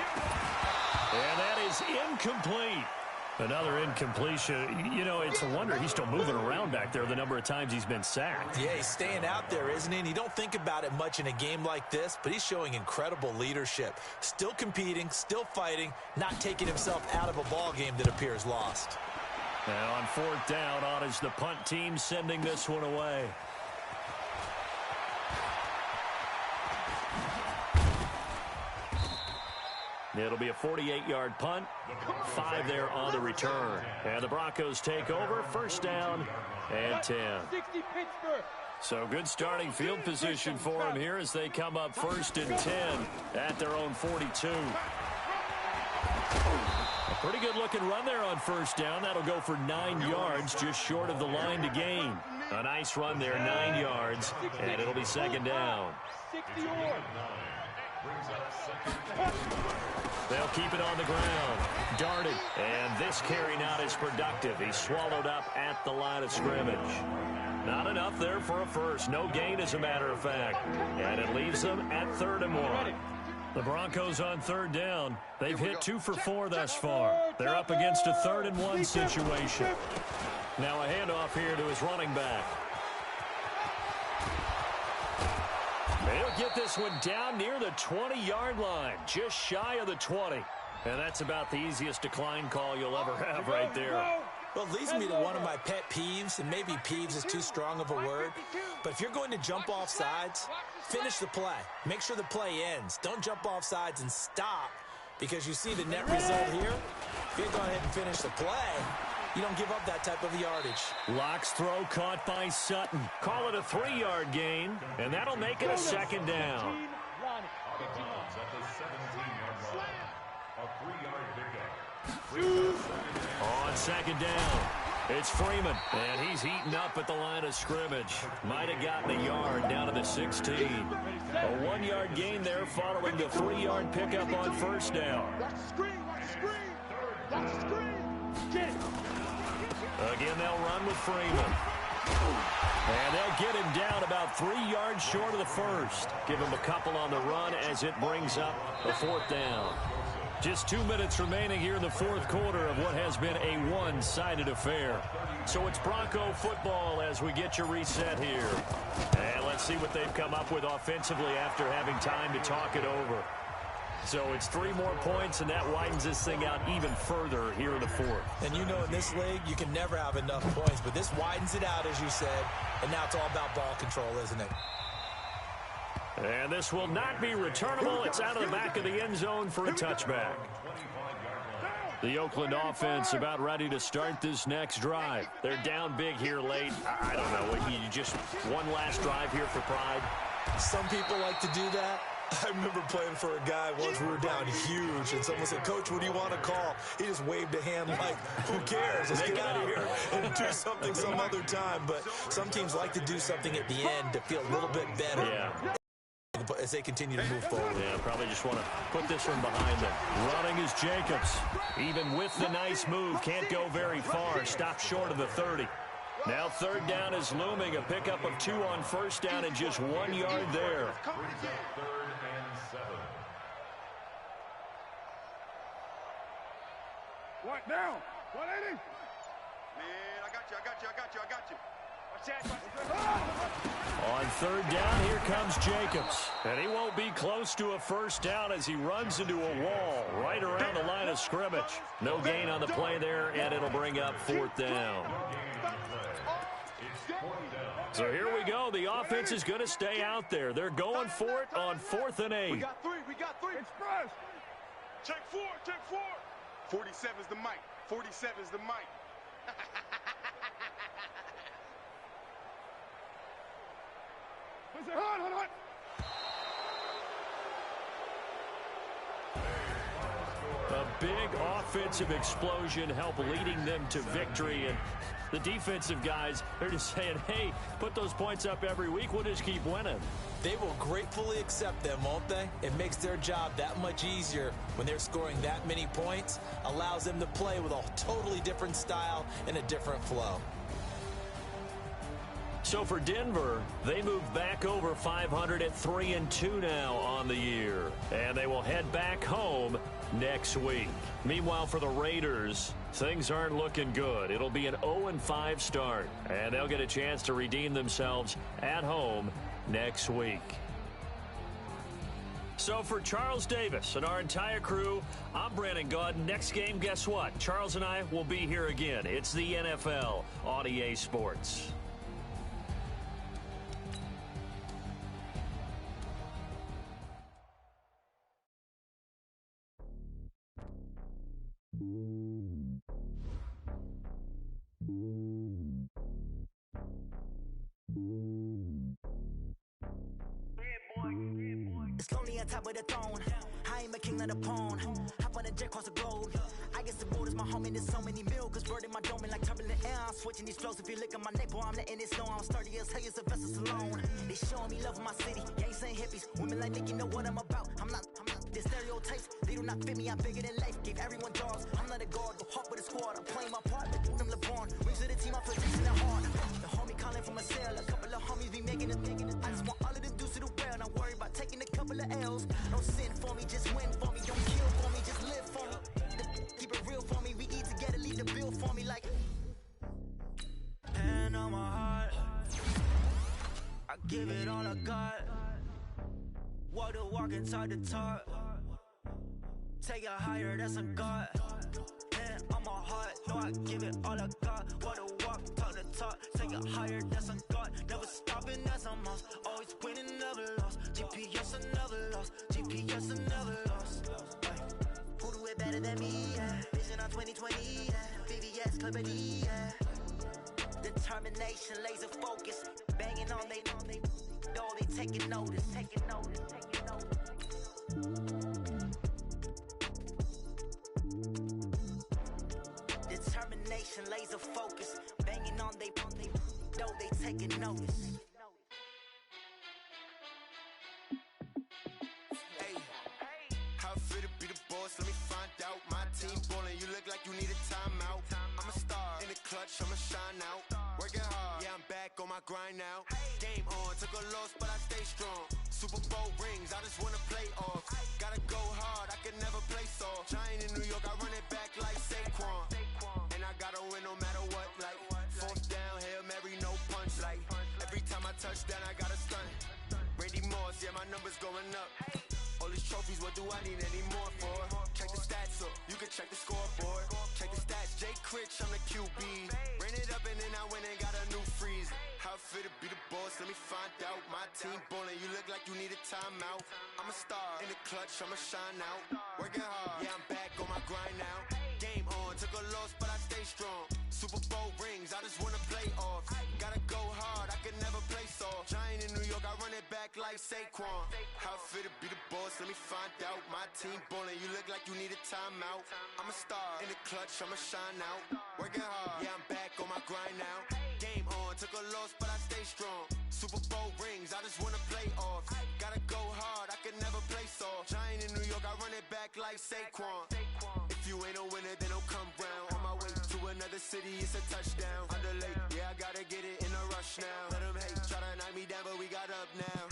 And that is incomplete. Another incompletion. You know, it's a wonder he's still moving around back there the number of times he's been sacked. Yeah, he's staying out there, isn't he? And you don't think about it much in a game like this, but he's showing incredible leadership. Still competing, still fighting, not taking himself out of a ball game that appears lost. And on 4th down, on is the punt team sending this one away. It'll be a 48-yard punt, 5 there on the return. And the Broncos take over, 1st down and 10. So good starting field position for them here as they come up 1st and 10 at their own 42. A pretty good looking run there on 1st down. That'll go for 9 yards, just short of the line to gain. A nice run there, 9 yards, and it'll be 2nd down. They'll keep it on the ground. Darted. And this carry not as productive. He's swallowed up at the line of scrimmage. Not enough there for a first. No gain, as a matter of fact. And it leaves them at 3rd and 1. The Broncos on 3rd down. They've hit 2 for 4 thus far. They're up against a 3rd and 1 situation. Now a handoff here to his running back. He'll get this one down near the 20-yard line, just shy of the 20. And that's about the easiest decline call you'll ever have right there. Well, it leads me to one of my pet peeves, and maybe peeves is too strong of a word. But if you're going to jump off sides, finish the play. Make sure the play ends. Don't jump off sides and stop because you see the net result here. If you go ahead and finish the play, you don't give up that type of yardage. Locke's throw caught by Sutton. Call it a 3-yard gain, and that'll make it a 2nd down. On 2nd down, it's Freeman, and he's eaten up at the line of scrimmage. Might have gotten a yard down to the 16. A 1-yard gain there following the 3-yard pickup on 1st down. Again, they'll run with Freeman. And they'll get him down about 3 yards short of the first. Give him a couple on the run as it brings up a 4th down. Just 2 minutes remaining here in the 4th quarter of what has been a one-sided affair. So it's Bronco football as we get your reset here. And let's see what they've come up with offensively after having time to talk it over. So it's 3 more points, and that widens this thing out even further here in the 4th. And you know in this league, you can never have enough points, but this widens it out, as you said, and now it's all about ball control, isn't it? And this will not be returnable. It's out of the back of the end zone for a touchback. The Oakland offense about ready to start this next drive. They're down big here late. I don't know. You just one last drive here for pride. Some people like to do that. I remember playing for a guy once. We were down huge, and someone said, "Coach, what do you want to call?" He just waved a hand like, "Who cares? Let's get out of here and do something some other time." But some teams like to do something at the end to feel a little bit better. As they continue to move forward. Yeah, probably just want to put this one behind them. Running is Jacobs. Even with the nice move, can't go very far. Stopped short of the 30. Now third down is looming. A pickup of 2 on first down and just 1 yard there. Third and 7. What now? 180? Man, I got you. On third down, here comes Jacobs. And he won't be close to a first down as he runs into a wall right around the line of scrimmage. No gain on the play there, and it'll bring up fourth down. So here we go. The offense is going to stay out there. They're going for it on 4th and 8. We got three. Express. Check four. 47's the mic. 47's the mic. Hot. A big offensive explosion helped leading them to victory. And the defensive guys, they're just saying, hey, put those points up every week. We'll just keep winning. They will gratefully accept them, won't they? It makes their job that much easier when they're scoring that many points. Allows them to play with a totally different style and a different flow. So for Denver, they move back over 500 at 3-2 now on the year. And they will head back home next week. Meanwhile, for the Raiders, things aren't looking good. It'll be an 0-5 start. And they'll get a chance to redeem themselves at home next week. So for Charles Davis and our entire crew, I'm Brandon Gaud. Next game, guess what? Charles and I will be here again. It's the NFL on EA Sports. It's lonely on top of the throne. I ain't a king of the pawn. Hop on a jet across the globe. I guess the road is my home and there's so many milkers burning my dome like turbulent air. I'm switching these flows. If you look at my neck, boy, I'm letting it snow. I'm sturdy as hell, as Sylvester Stallone. They showing me love in my city. Gangs ain't hippies. Women like me, you know what I'm about. I'm not the stereotypes. They do not fit me. I'm bigger than life. Gave everyone dogs. I'm not a guard. Go hard with a squad. I'm playing my part. Like them LeBron. Rings to the team. I feel decent and hard. The homie calling from a cell. A couple of homies be making it. I just want all of them dudes to do well. Not worry about taking a couple of L's. Don't sin for me, just win for me. Don't kill for me, just live for me. Keep it real for me. We eat together, leave the bill for me like. Hand on my heart, I give it all I got. Walk the walk and talk the talk. Take it higher, that's a God. Hand on my heart, no, I give it all I got. Walk the walk, talk the talk. Take it higher, that's a God. Never stopping, that's a must. Always winning, never lost. GPS, I never lost. GPS, I never lost. Who do it better than me? Yeah. Vision on 2020. Yeah. VVS, Clipper D. Yeah. Determination, laser focus. Banging on they door, they taking notice. Taking notice. Determination, laser focus. Banging on they door, they taking notice. How fit to be the boss? Let me find out. My team ballin', you look like you need a timeout. I'm a star in the clutch, I'ma shine out. Working hard, yeah, I'm back on my grind now. Game on, took a loss, but I stay strong. Super Bowl rings, I just wanna play off. Gotta go hard, I can never play soft. Giant in New York, I run it back like Saquon. And I gotta win no matter what, like fourth down, Hail Mary, no punch. Like every time I touch down, I gotta stunt. Randy Moss, yeah, my numbers going up. All these trophies, what do I need any more for? Check the stats up, you can check the scoreboard. Check the stats, Jake Critch, I'm the QB. Ran it up and then I went and got a new freeze. How fit to be the boss, let me find out. My team ballin', you look like you need a timeout. I'm a star in the clutch, I'ma shine out. Working hard, yeah, I'm back on my grind now. Game on, took a loss, but I stay strong. Super Bowl rings, I just wanna play off. Gotta go hard, I can never play soft. Giant in New York, I run it back like Saquon. How fit to be the boss, let me find out. My team ballin', you look like you need a timeout. I'm a star in the clutch, I'ma shine out. Working hard, yeah, I'm back on my grind now. Game on, took a loss, but I stay strong. Super Bowl rings, I just wanna play off. Gotta go hard, I can never play soft. Giant in New York, I run it back like Saquon. If you ain't a winner, then don't come round. On my way to another city, it's a touchdown. Underlay, yeah, I gotta get it in a rush now. Let them hate, try to knock me down, but we got up now.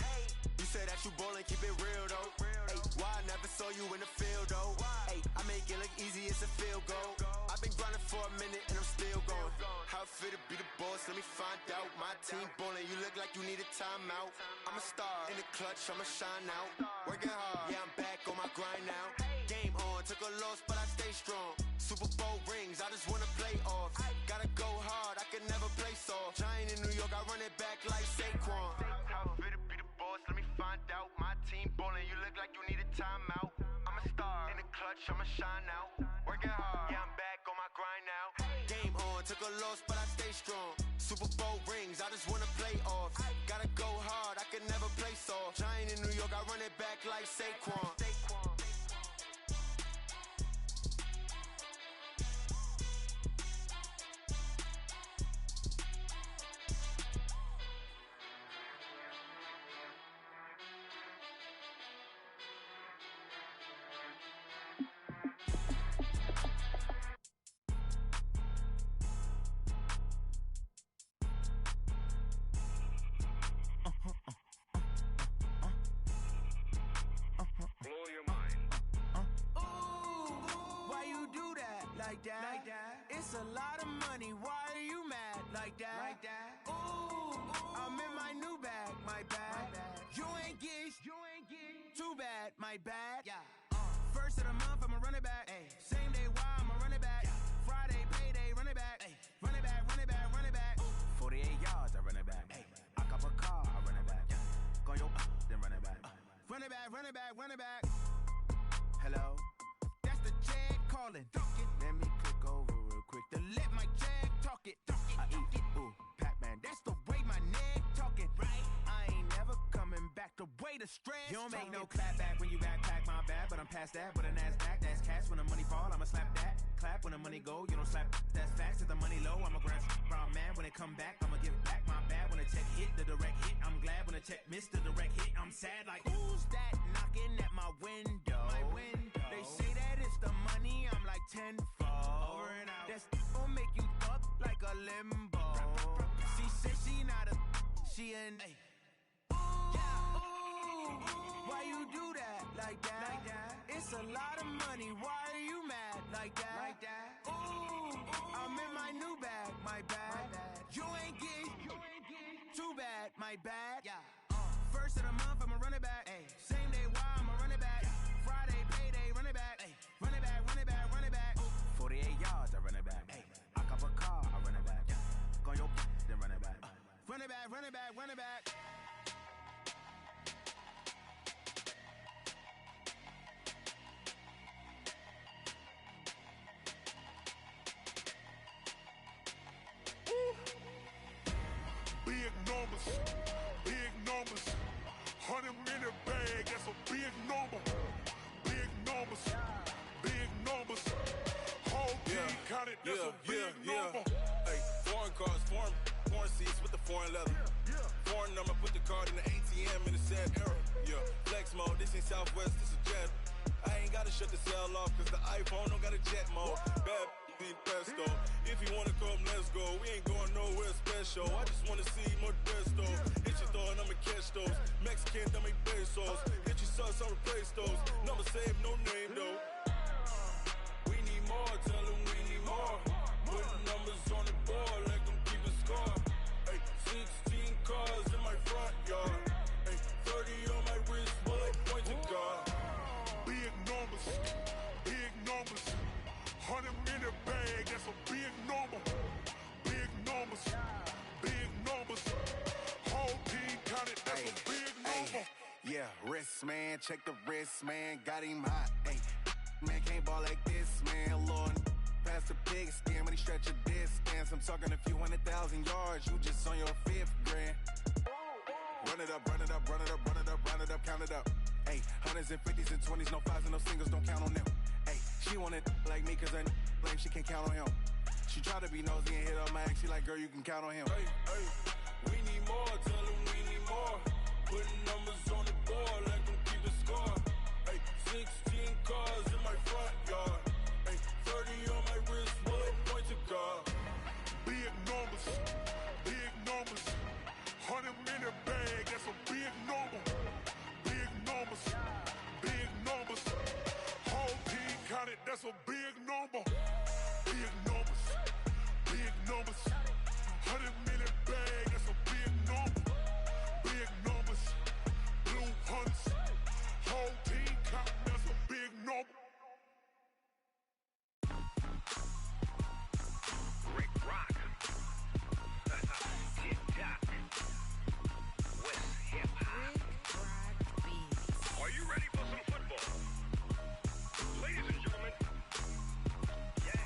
You say that you ballin', keep it real though. Ay, why I never saw you in the field though? Ay, I make it look easy, it's a field goal. I've been grinding for a minute and I'm still going. How fit to be the boss, let me find out. My team ballin', you look like you need a timeout. I'm a star in the clutch, I'ma shine out. Working hard, yeah, I'm back on my grind now. Game on, took a loss, but I stay strong. Super Bowl rings, I just wanna play off. Gotta go hard, I can never play soft. Giant in New York, I run it back like Saquon. How fit to be the boss, let me find out. My team ballin', you look like you need a timeout. I'm a star in the clutch, I'ma shine out. Working hard, yeah, I'm back on my grind now. Game on, took a loss, but I stay strong. Super Bowl rings, I just wanna play off. Gotta go hard, I can never play soft. Giant in New York, I run it back like Saquon. It's a lot of money, why are you mad like that? Ooh, I'm in my new bag, my bad. You ain't get too bad, my bad. First of the month, I'ma run it back. Same day, why I'ma run it back. Friday, payday, run it back. Run it back, run it back, run it back. 48 yards, I run it back. I cop a car, I run it back. Go your then run it back. Run it back, run it back, run it back. Hello? That's the Jag calling. Let me click over real quick to let my Jag talk it. I eat, ooh, Pac-Man, that's the way my neck talking. Right? I ain't never coming back the way the stress. You don't make no clap back when you backpack, my bad, but I'm past that. With a NASDAQ, that's cash. When the money fall, I'ma slap that. Clap when the money go, you don't slap. That's facts. If the money low, I'ma grab brown man. When it come back, I'ma give back my bad. When the check hit, the direct hit, I'm glad. When the check missed the direct hit, I'm sad. Like, who's that knocking at my window? My window. They say that it's the money, I'm like tenfold. Over and out. That's gon' make you up like a limbo. She said she not a, she an. Why you do that like that? It's a lot of money, why are you mad like that? Ooh, I'm in my new bag, my bad. You ain't get too bad, my bad. First of the month, I'ma run it back. Same day, why I'ma run it back. Friday, payday, run it back. Run it back, run it back, run it back. 48 yards, I run it back. I cop a car, I run it back. Go your then run it back. Run it back, run it back, run it back. Big numbers, big numbers. 100-minute bag, that's a big number. Big numbers, big numbers. Whole team counted, that's a big number. Hey, foreign cars, foreign seats with the foreign leather. Foreign number, put the card in the ATM in the sad era. Yeah, flex mode, this ain't Southwest, this is Jet. I ain't gotta shut the cell off, cause the iPhone don't got a jet mode. Bad need pesto. If you wanna come, let's go. We ain't going nowhere special. I just wanna see more Modesto. Hit your door and I'ma catch those. Mexican, dummy pesos. Hit your sauce, I'll replace those. Number save, no name though. We need more, tell them we need more. Put numbers on the board, let them keep a score. Hey, 16 cars in my front yard. Hey, 30 on my wrist, bullet point to God. Big numbers, big numbers. 100-minute bag, that's a big number. Big numbers, big numbers. Whole team counted, that's a big number. Yeah, wrist man, check the wrist man, got him hot. Ay, man can't ball like this, man. Lord, past the pig skin when he stretch a distance. I'm talking a few 100,000 yards, you just on your 5th grand. Run it up, run it up, run it up, run it up, run it up, count it up. Ayy, hundreds and fifties and 20s, no fives and no singles, don't count on them. Ayy, she want it like me cause her lame, she can't count on him. She try to be nosy and hit up my ex, she like, girl, you can count on him. Hey, hey, we need more, tell them we need more. Putting numbers on the board, let them keep the score. Hey, 16 cars in my front yard. Hey, 30 on my wrist, bullet point to God. Big numbers, big numbers. 100-minute bag, that's a big number. Big numbers, big numbers. Whole team counted, that's a big number. Big numbers, big numbers. 100-minute bag, that's a big number. Big numbers, blue hunts. Whole team counting, that's a big number. Rick Rock. TikTok. West Hip Hop. Are you ready for some football? Ladies and gentlemen. Yeah.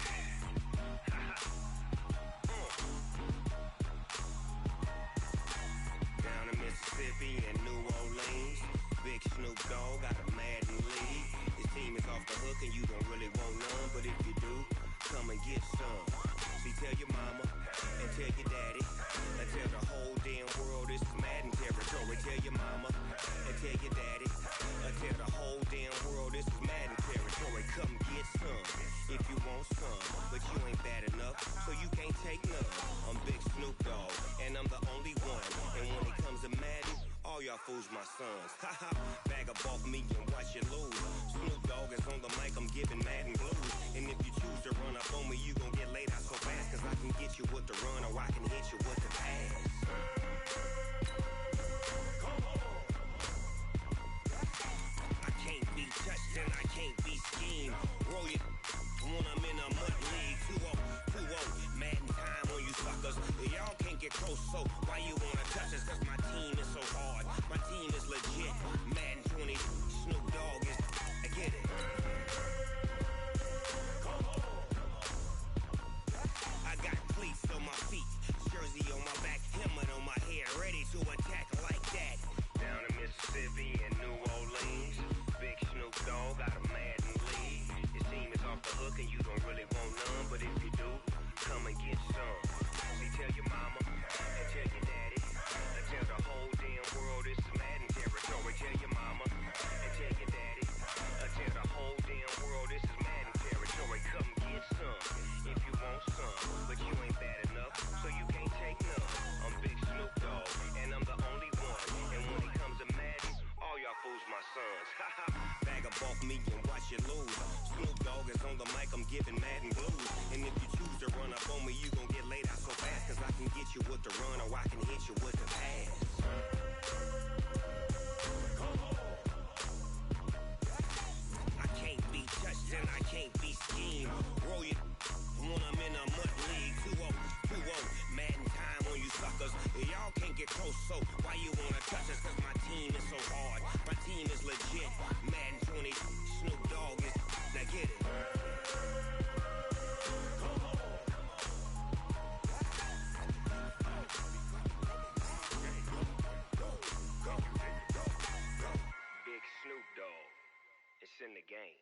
Down in Mississippi and New Orleans, Big Snoop Dogg got a Madden league. His team is off the hook and you don't really want none, but if you do, come and get some. See, tell your mama and tell your daddy and tell the whole damn world this is Madden territory. Tell your mama and tell your daddy and tell the whole damn world this is Madden territory. Come get some if you want some, but you ain't bad enough, so you can't take none. I'm Big Snoop Dogg and I'm the only one. And when it comes to Madden, all y'all fools my sons. Haha, bag up off me and watch you lose. Snoop Dogg is on the mic, I'm giving Madden blues. And if you choose to run up on me, you gon' get laid out so fast, cause I can get you with the run or I can hit you with the pass. I can't be touched and I can't be schemed. Roll it when I'm in a mud league. 2-0, Madden time on you suckers. Y'all can't get close, so why you wanna touch us? Cause my team is so hard, my team is legit. Madden 20, Snoop Dogg is, I get it. I got cleats on my feet, jersey on my back, helmet on my head, ready to attack like that. Down in Mississippi and New Orleans, Big Snoop Dogg got a Madden league. His team is off the hook and you don't really want none, but if you do, come and get some. See, tell your mama and tell your daddy and tell the whole damn world this is Madden territory. Tell your mama and tell your daddy and tell the whole damn world this is Madden territory. Come get some if you want some, but you ain't bad enough, so you can't take none. I'm Big Snoop Dogg and I'm the only one. And when it comes to Madden, all y'all fools my sons. Haha, bag up off me and watch you lose. Snoop Dogg is on the mic, I'm giving Madden blues. And if you choose to run up on me, you gon' get laid out so fast, cause I can get you with the run or I can hit you with the pass. I can't be touched and I can't be schemed. Roll it when I'm in a mud league. 2-0, Madden time on you suckers. Y'all can't get close, so why you wanna touch us? Cause my team is so hard, my team is legit. Madden 20, Snoop Dogg is, now get it. Big Snoop Dogg, it's in the game.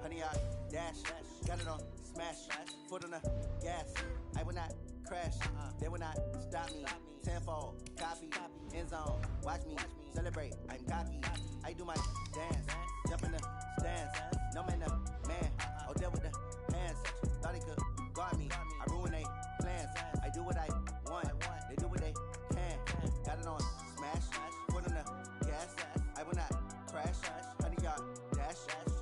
Honey, I dash, got it on smash, foot on the gas. I will not crash, they will not stop me. Tenfold, copy, end zone, watch me celebrate. I'm cocky, I do my dance, jump in the stands. No man, man, oh there with the hands. Thought he could guard me, I ruin they plans. I do what I want, they do what they can. Got it on smash, foot on the gas. I will not crash, honey, y'all dash,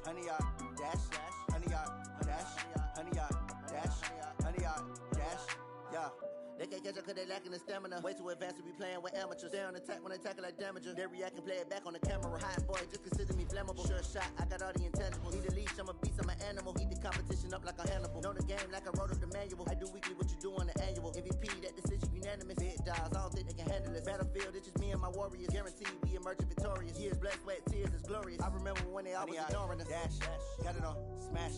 honey, y'all dash, honey, y'all dash, honey, y'all dash, honey, y'all dash, yeah. They can't catch up cause they lacking the stamina. Way too advanced to be playing with amateurs. They on attack when they tackle like damager. They react and play it back on the camera. Hot boy, just consider me flammable. Sure shot, I got all the intangibles. Need a leash, I'm a beast, I'm an animal. Heat the competition up like a Hannibal. Know the game like I wrote up the manual. I do weekly what you do on the annual. MVP, that decision unanimous. Big dogs, I don't think they can handle it. fearless. Battlefield, it's just me and my warriors. Guaranteed we emerging victorious. Years, blood, sweat, tears, is glorious. I remember when they always ignoring us. Dash, got it on, smash,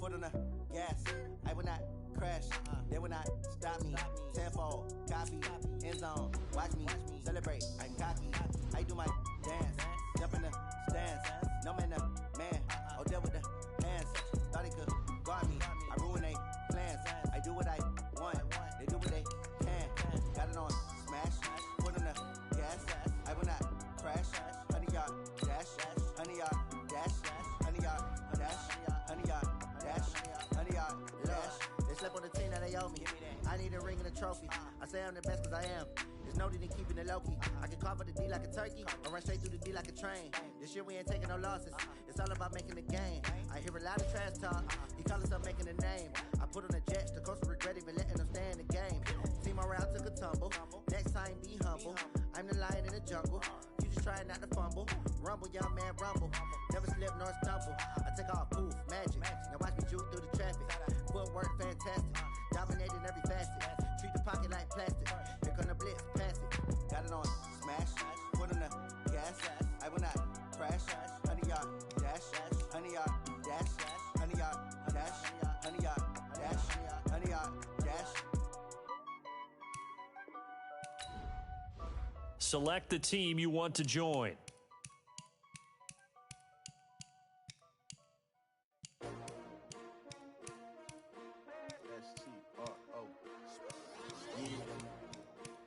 foot on the gas. I will not crash, they will not stop me. Tenfold, copy, end zone. Watch me celebrate. I'm cocky. I do my dance, jump in the stands. No man, man. Oh, deal with the hands. Thought they could guard me. I ruin they plans. I do what I want. They do what they can. Got it on smash, foot on the gas. I will not crash. 100-yard dash, 100-yard dash, 100-yard dash, 100-yard dash, 100-yard dash. They slept on the team that they owe me. I need a ring and a trophy. I say I'm the best cause I am. There's no need in keeping it low-key. I can carve up the D like a turkey or run straight through the D like a train. This year we ain't taking no losses. It's all about making the game. I hear a lot of trash talk. He call himself making a name. I put on the Jets. The coach will regret even letting them stay in the game. Team morale took a tumble. Next time be humble. I'm the lion in the jungle. You just trying not to fumble. Rumble, young man, rumble. Never slip nor stumble. I take off, poof, magic. Now watch me juke through the traffic. Footwork fantastic. Dominating every facet. Treat the pocket like plastic. Here come the blitz, pass it. Got it on smash. Foot on the gas. I will not crash. 100-yard dash. 100-yard dash. 100-yard dash. 100-yard dash. 100-yard dash. Select the team you want to join.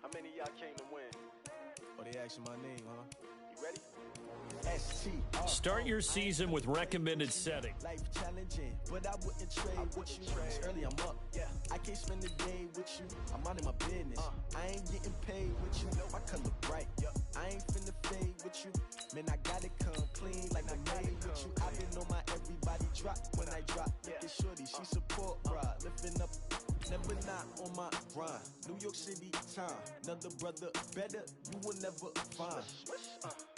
How many of y'all came to win? Oh, they asking my name, huh? You ready? Start your season with recommended settings. Life challenging, but I wouldn't trade with you. Early I'm up, yeah. I can't spend the day with you. I'm minding my business. I ain't getting paid with you. My color bright, I ain't finna fade with you. Man, I gotta come clean like I made with you. I been on my everybody drop when I drop. Look at shorty, she support, bruh. Lifting up, never not on my grind. New York City time, another brother better, you will never find.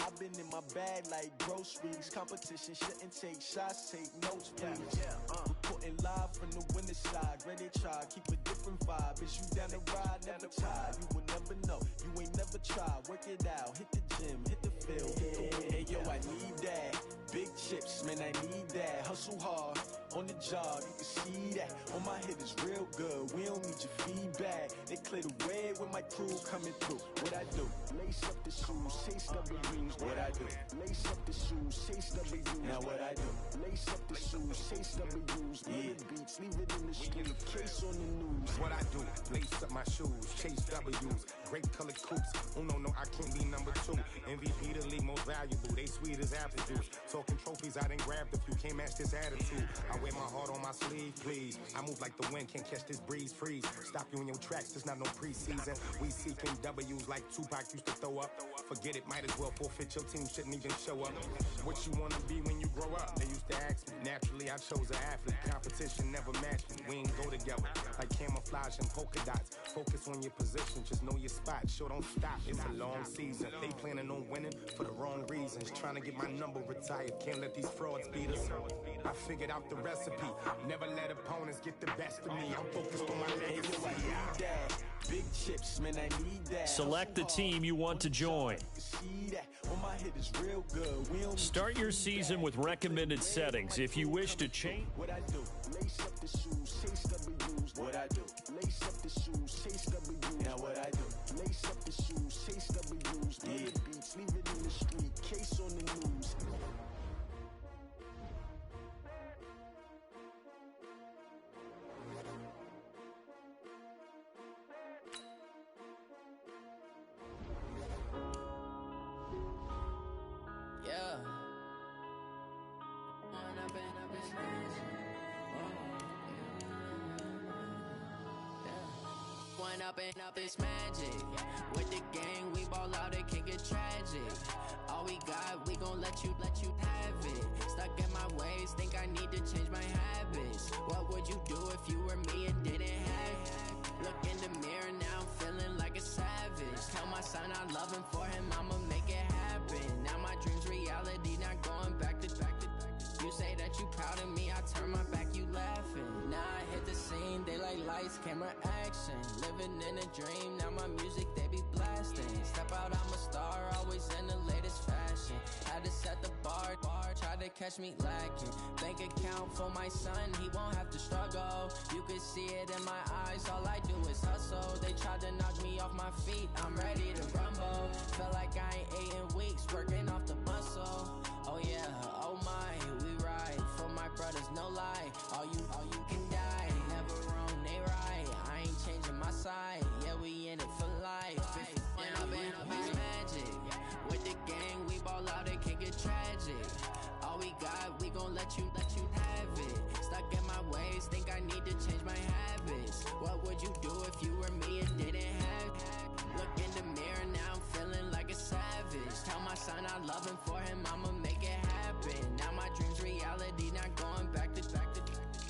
I've been in my bag like groceries. Competition shouldn't take shots, take notes, please. Reporting live from the winning side. Ready to try, keep a different vibe. Is you down the ride, never tired. You will never know, you ain't never tried. Work it out, hit the gym, hit the field, hit the wind. Hey yo, I need that. Big chips, man, I need that. Hustle hard, on the job, you can see that. On my hit is real good, we don't need your feedback. They clear the way when my crew coming through. What I do? Lace up the shoes, chase W's. What I do? Lace up the shoes, chase W's. Now what I do? Lace up the shoes, chase W's. Yeah. Beats, leave it in the street, case on the news. What I do? Lace up my shoes, chase W's. Great colored coops. Oh no, I can't be number 2. MVP the league most valuable. They sweet as apple juice. Talking trophies, I done grabbed a few. Can't match this attitude. I wear my heart on my sleeve, please. I move like the wind, can't catch this breeze, freeze. Stop you in your tracks, there's not no preseason. We seeking W's like Tupac used to throw up. Forget it, might as well forfeit. Your team shouldn't even show up. What you wanna be when you grow up? They used to ask me. Naturally, I chose an athlete. Competition never matched me. We ain't go together like camouflage and polka dots. Focus on your position, just know your spot. Sure, don't stop. It's a long season. They planning on winning for the wrong reasons. Trying to get my number retired. Can't let these frauds beat us. I figured out the recipe. Never let opponents get the best of me. I'm focused on my legacy. Big chips, man, I need that. Select the team you want to join. Start your season with recommended settings. If you wish to change, what I do, lace up the shoes, chase W's. What I do, lace up the shoes, chase W's. Now what I do, lace up the shoes, chase W's. Yeah. Beats, leave it in the street, case on the news. Up it's magic. With the gang, we ball out, it can get tragic. All we got, we gon' let you have it. Stuck in my ways, think I need to change my habits. What would you do if you were me and didn't have it? Look in the mirror, now I'm feeling like a savage. Tell my son I love him, for him I'ma make it happen. Now my dream's reality, not going back to. You say that you proud of me, I turn my back, you laughing. Now I hit the scene, day like lights, camera, action. Living in a dream, now my music they be blasting. Step out, I'm a star, always in the latest fashion. Had to set the bar, try to catch me lacking. Bank account for my son, he won't have to struggle. You could see it in my eyes, all I do is hustle. They tried to knock me off my feet, I'm ready to rumble. Feel like I ain't ate in weeks, working off the muscle. Oh yeah, oh my, we ride for my brothers, no lie. All you can die, never wrong, they right. I ain't changing my side, yeah, we in it for life. When I've been magic, with the gang, we ball out, it can get tragic. All we got, we gon' let you have it. Stuck in my ways, think I need to change my habits. What would you do if you were me and didn't have it? Look in the mirror, now I'm feeling like a savage. Tell my son I love him, for him I'ma make it happen. Now my dream's reality, not going back to.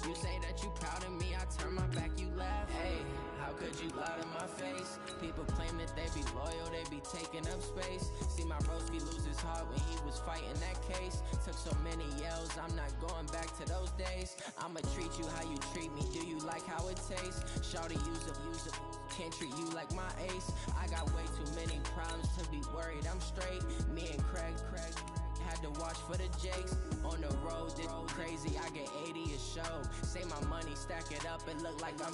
You say that you proud of me, I turn my back, you laugh. Hey, how could you lie to my face? People claim that they be loyal, they be taking up space. See my broski lose his heart when he was fighting that case. Took so many yells, I'm not going back to those days. I'ma treat you how you treat me, do you like how it tastes? Shawty, use up, can't treat you like my ace. I got way too many problems to be worried, I'm straight. Me and Craig had to watch for the Jakes. On the road, this crazy, I get 80 a show. Say my money, stack it up, it look like I'm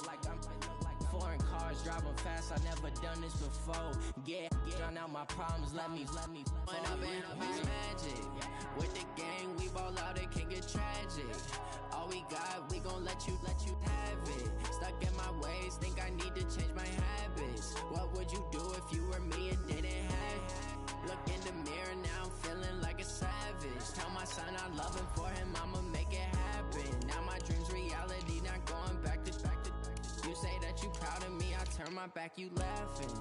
foreign cars, driving fast, I never done this before. Drown out my problems, let me When I've been magic, with the gang, we ball out, it can get tragic. All we got, we gon' let you have it. Stuck in my ways, think I need to change my habits. What would you do if you were me and didn't have it? Look in the mirror, now I'm feeling like a savage. Tell my son I love him, for him I'ma make it happen. Now my dream's reality, not going back to. You say that you proud of me, I turn my back, you laughing.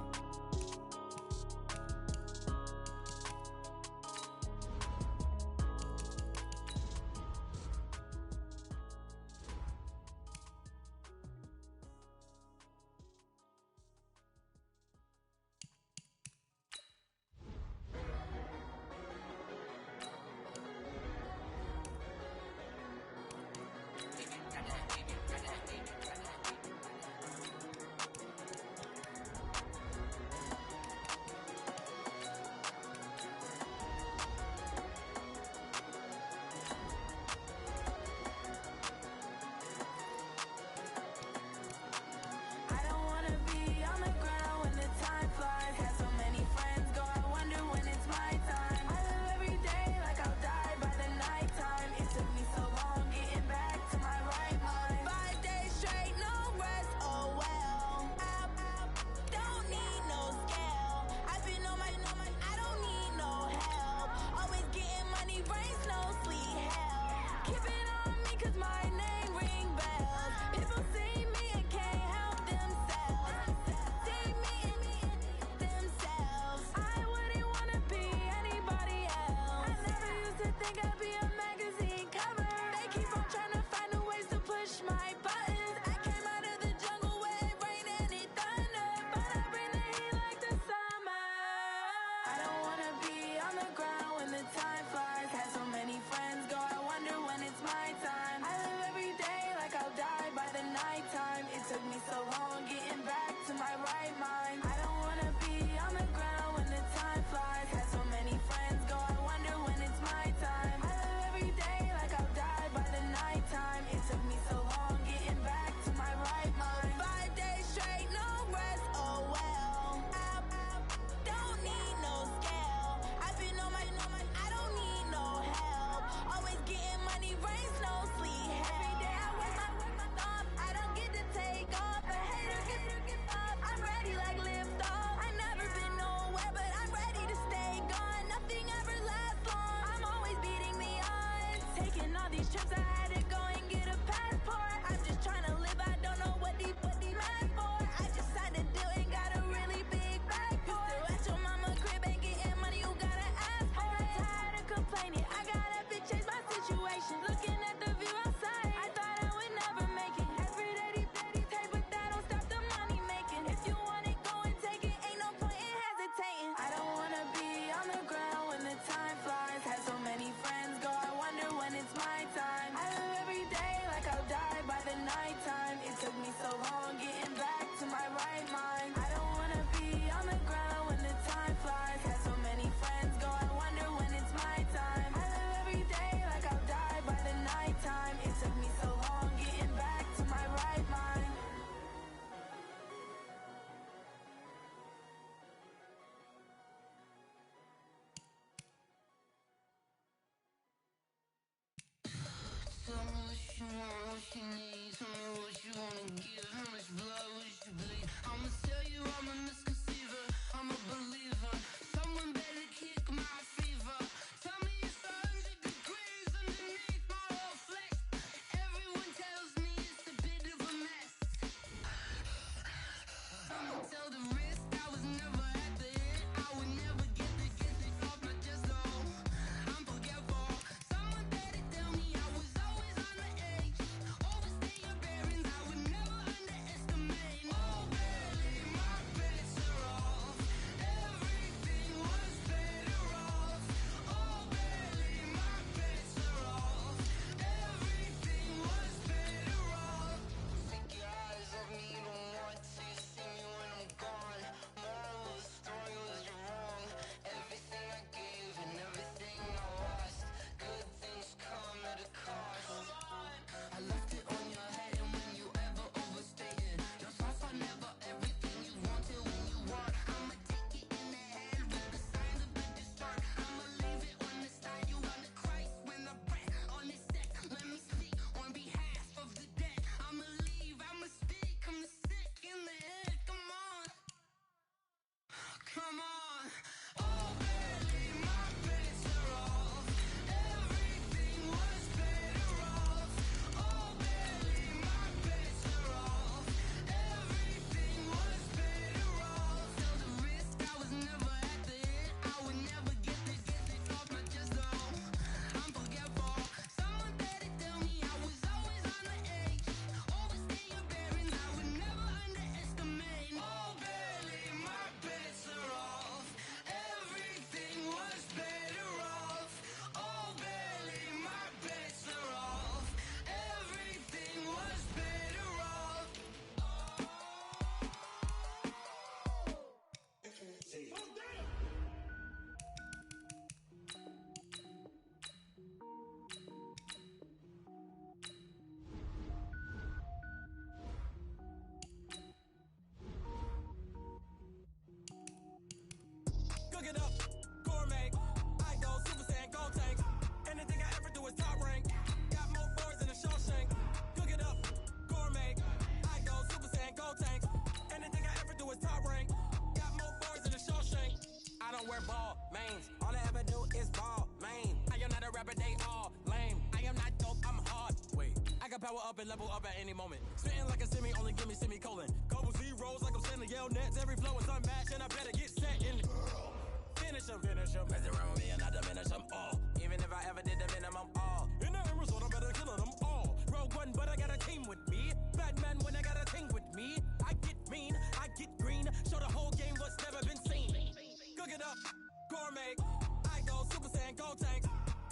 Lift what she needs. Tell me what you wanna give. How much blood would you bleed? I'ma tell you I'm a misconceiver. I'm a believer. Someone better kick my fever. Tell me it's 100 degrees underneath my whole flesh. Everyone tells me it's a bit of a mess. I'ma tell the risk I was never at the hit. I would never get it off my chest though. I'm forgetful. Someone better tell me I was always on the edge. Overstay your bearings, I would never underestimate. Oh baby, my bets are off. Everything was better off. Oh baby, my bets are off. Everything was better off. Take your eyes off me, you don't want to see me when I'm gone. Moral of the story was you're wrong. Everything I gave and everything I lost. Good things come at a cost. I left it on your head, and when you ever overstated, your thoughts are never everything you wanted when you want. I'ma take it in the head with the signs of the distort. I'ma leave it on the side. You on the Christ when I breath on this set. Let me speak on behalf of the dead. I'ma leave, I'ma speak. I'm the sick in the head. Come on, come on. Oh baby, my bets are off. Everything was better off. Oh baby, my bets are off. Everything was better off. Tell the risk I was never at the hit. I would never get it off my chest though. I'm forgetful. Someone better tell me I was always on the edge. Overstay your bearings, I would never underestimate. Oh baby, my bets are off. Everything was better off. Oh baby, my bets are off. Everything was better off. Cook it up, gourmet. I go Super Saiyan, gold tank. Anything I ever do is top rank. Got more boards than a Shawshank. Cook it up, gourmet. I go Super Saiyan, gold tank. Anything I ever do is top rank. Got more boards than a Shawshank. I don't wear ball mains. All I ever do is ball main. I am not a rapper, they all lame. I am not dope, I'm hard. Wait, I can power up and level up at any moment. Spitting like a semi, only give me semicolon. Couple zeros like I'm sending yell nets. Every flow is unmatched and I better get set in. Finish them. Mess around with me and I diminish them all. Even if I ever did the minimum all. In the end result, I better kill them all. Rogue One, but I got a team with me. Batman when I got a team with me. I get mean, I get green. Show the whole game what's never been seen. Cook it up, gourmet. I go Super Saiyan, gold tank.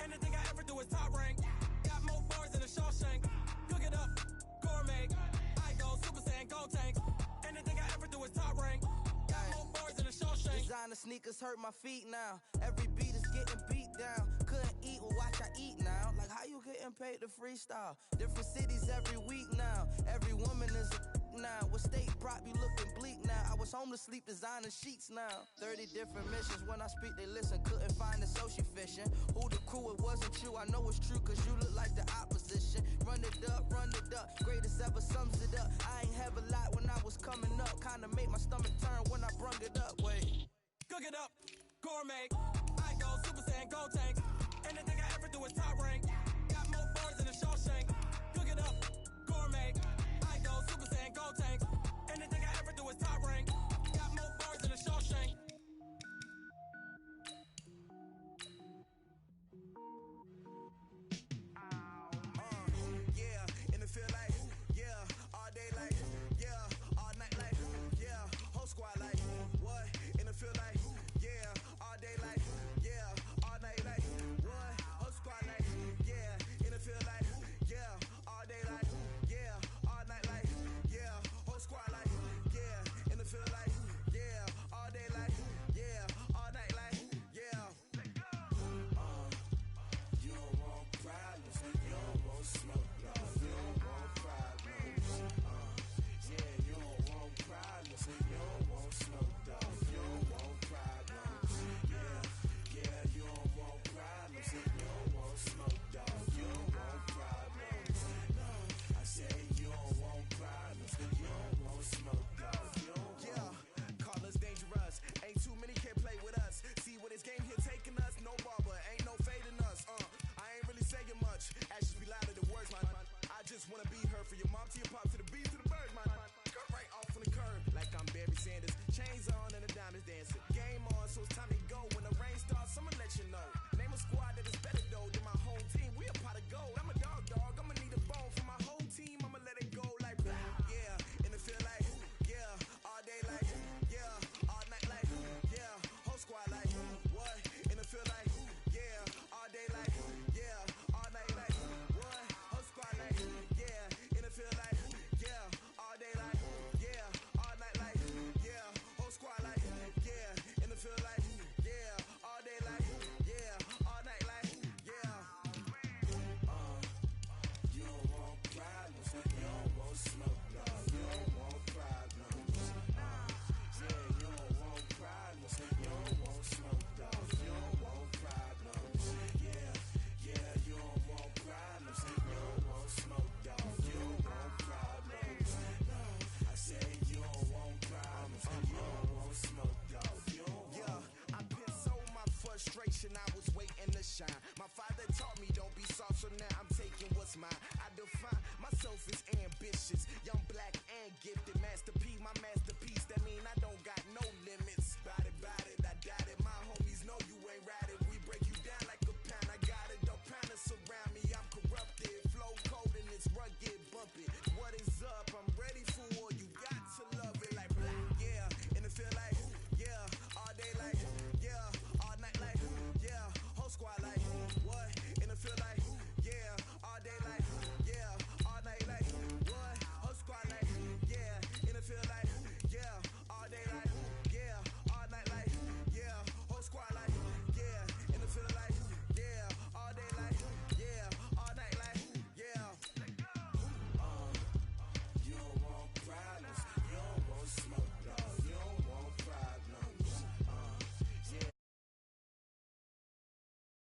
Anything I ever do is top rank. Got more boards than a Shawshank. Cook it up, gourmet. I go Super Saiyan, gold tank. Anything I ever do is top rank. Got more boards than a Shawshank. Designer sneakers hurt my feet now. Every beat is getting beat down. Couldn't eat, well watch I eat now. Like how you getting paid to freestyle? Different cities every week now. Every woman is a now. What state prop you looking bleak now? I was home to sleep designer sheets now. 30 different missions. When I speak they listen. Couldn't find it so she fishing. Who the crew? It wasn't you. I know it's true cause you look like the opposition. Run it up. Greatest ever sums it up. I ain't have a lot when I was coming up. Kinda made my stomach turn when I brung it up. Wait. Cook it up, gourmet. I go Super Saiyan, gold tank. Anything I ever do is top rank.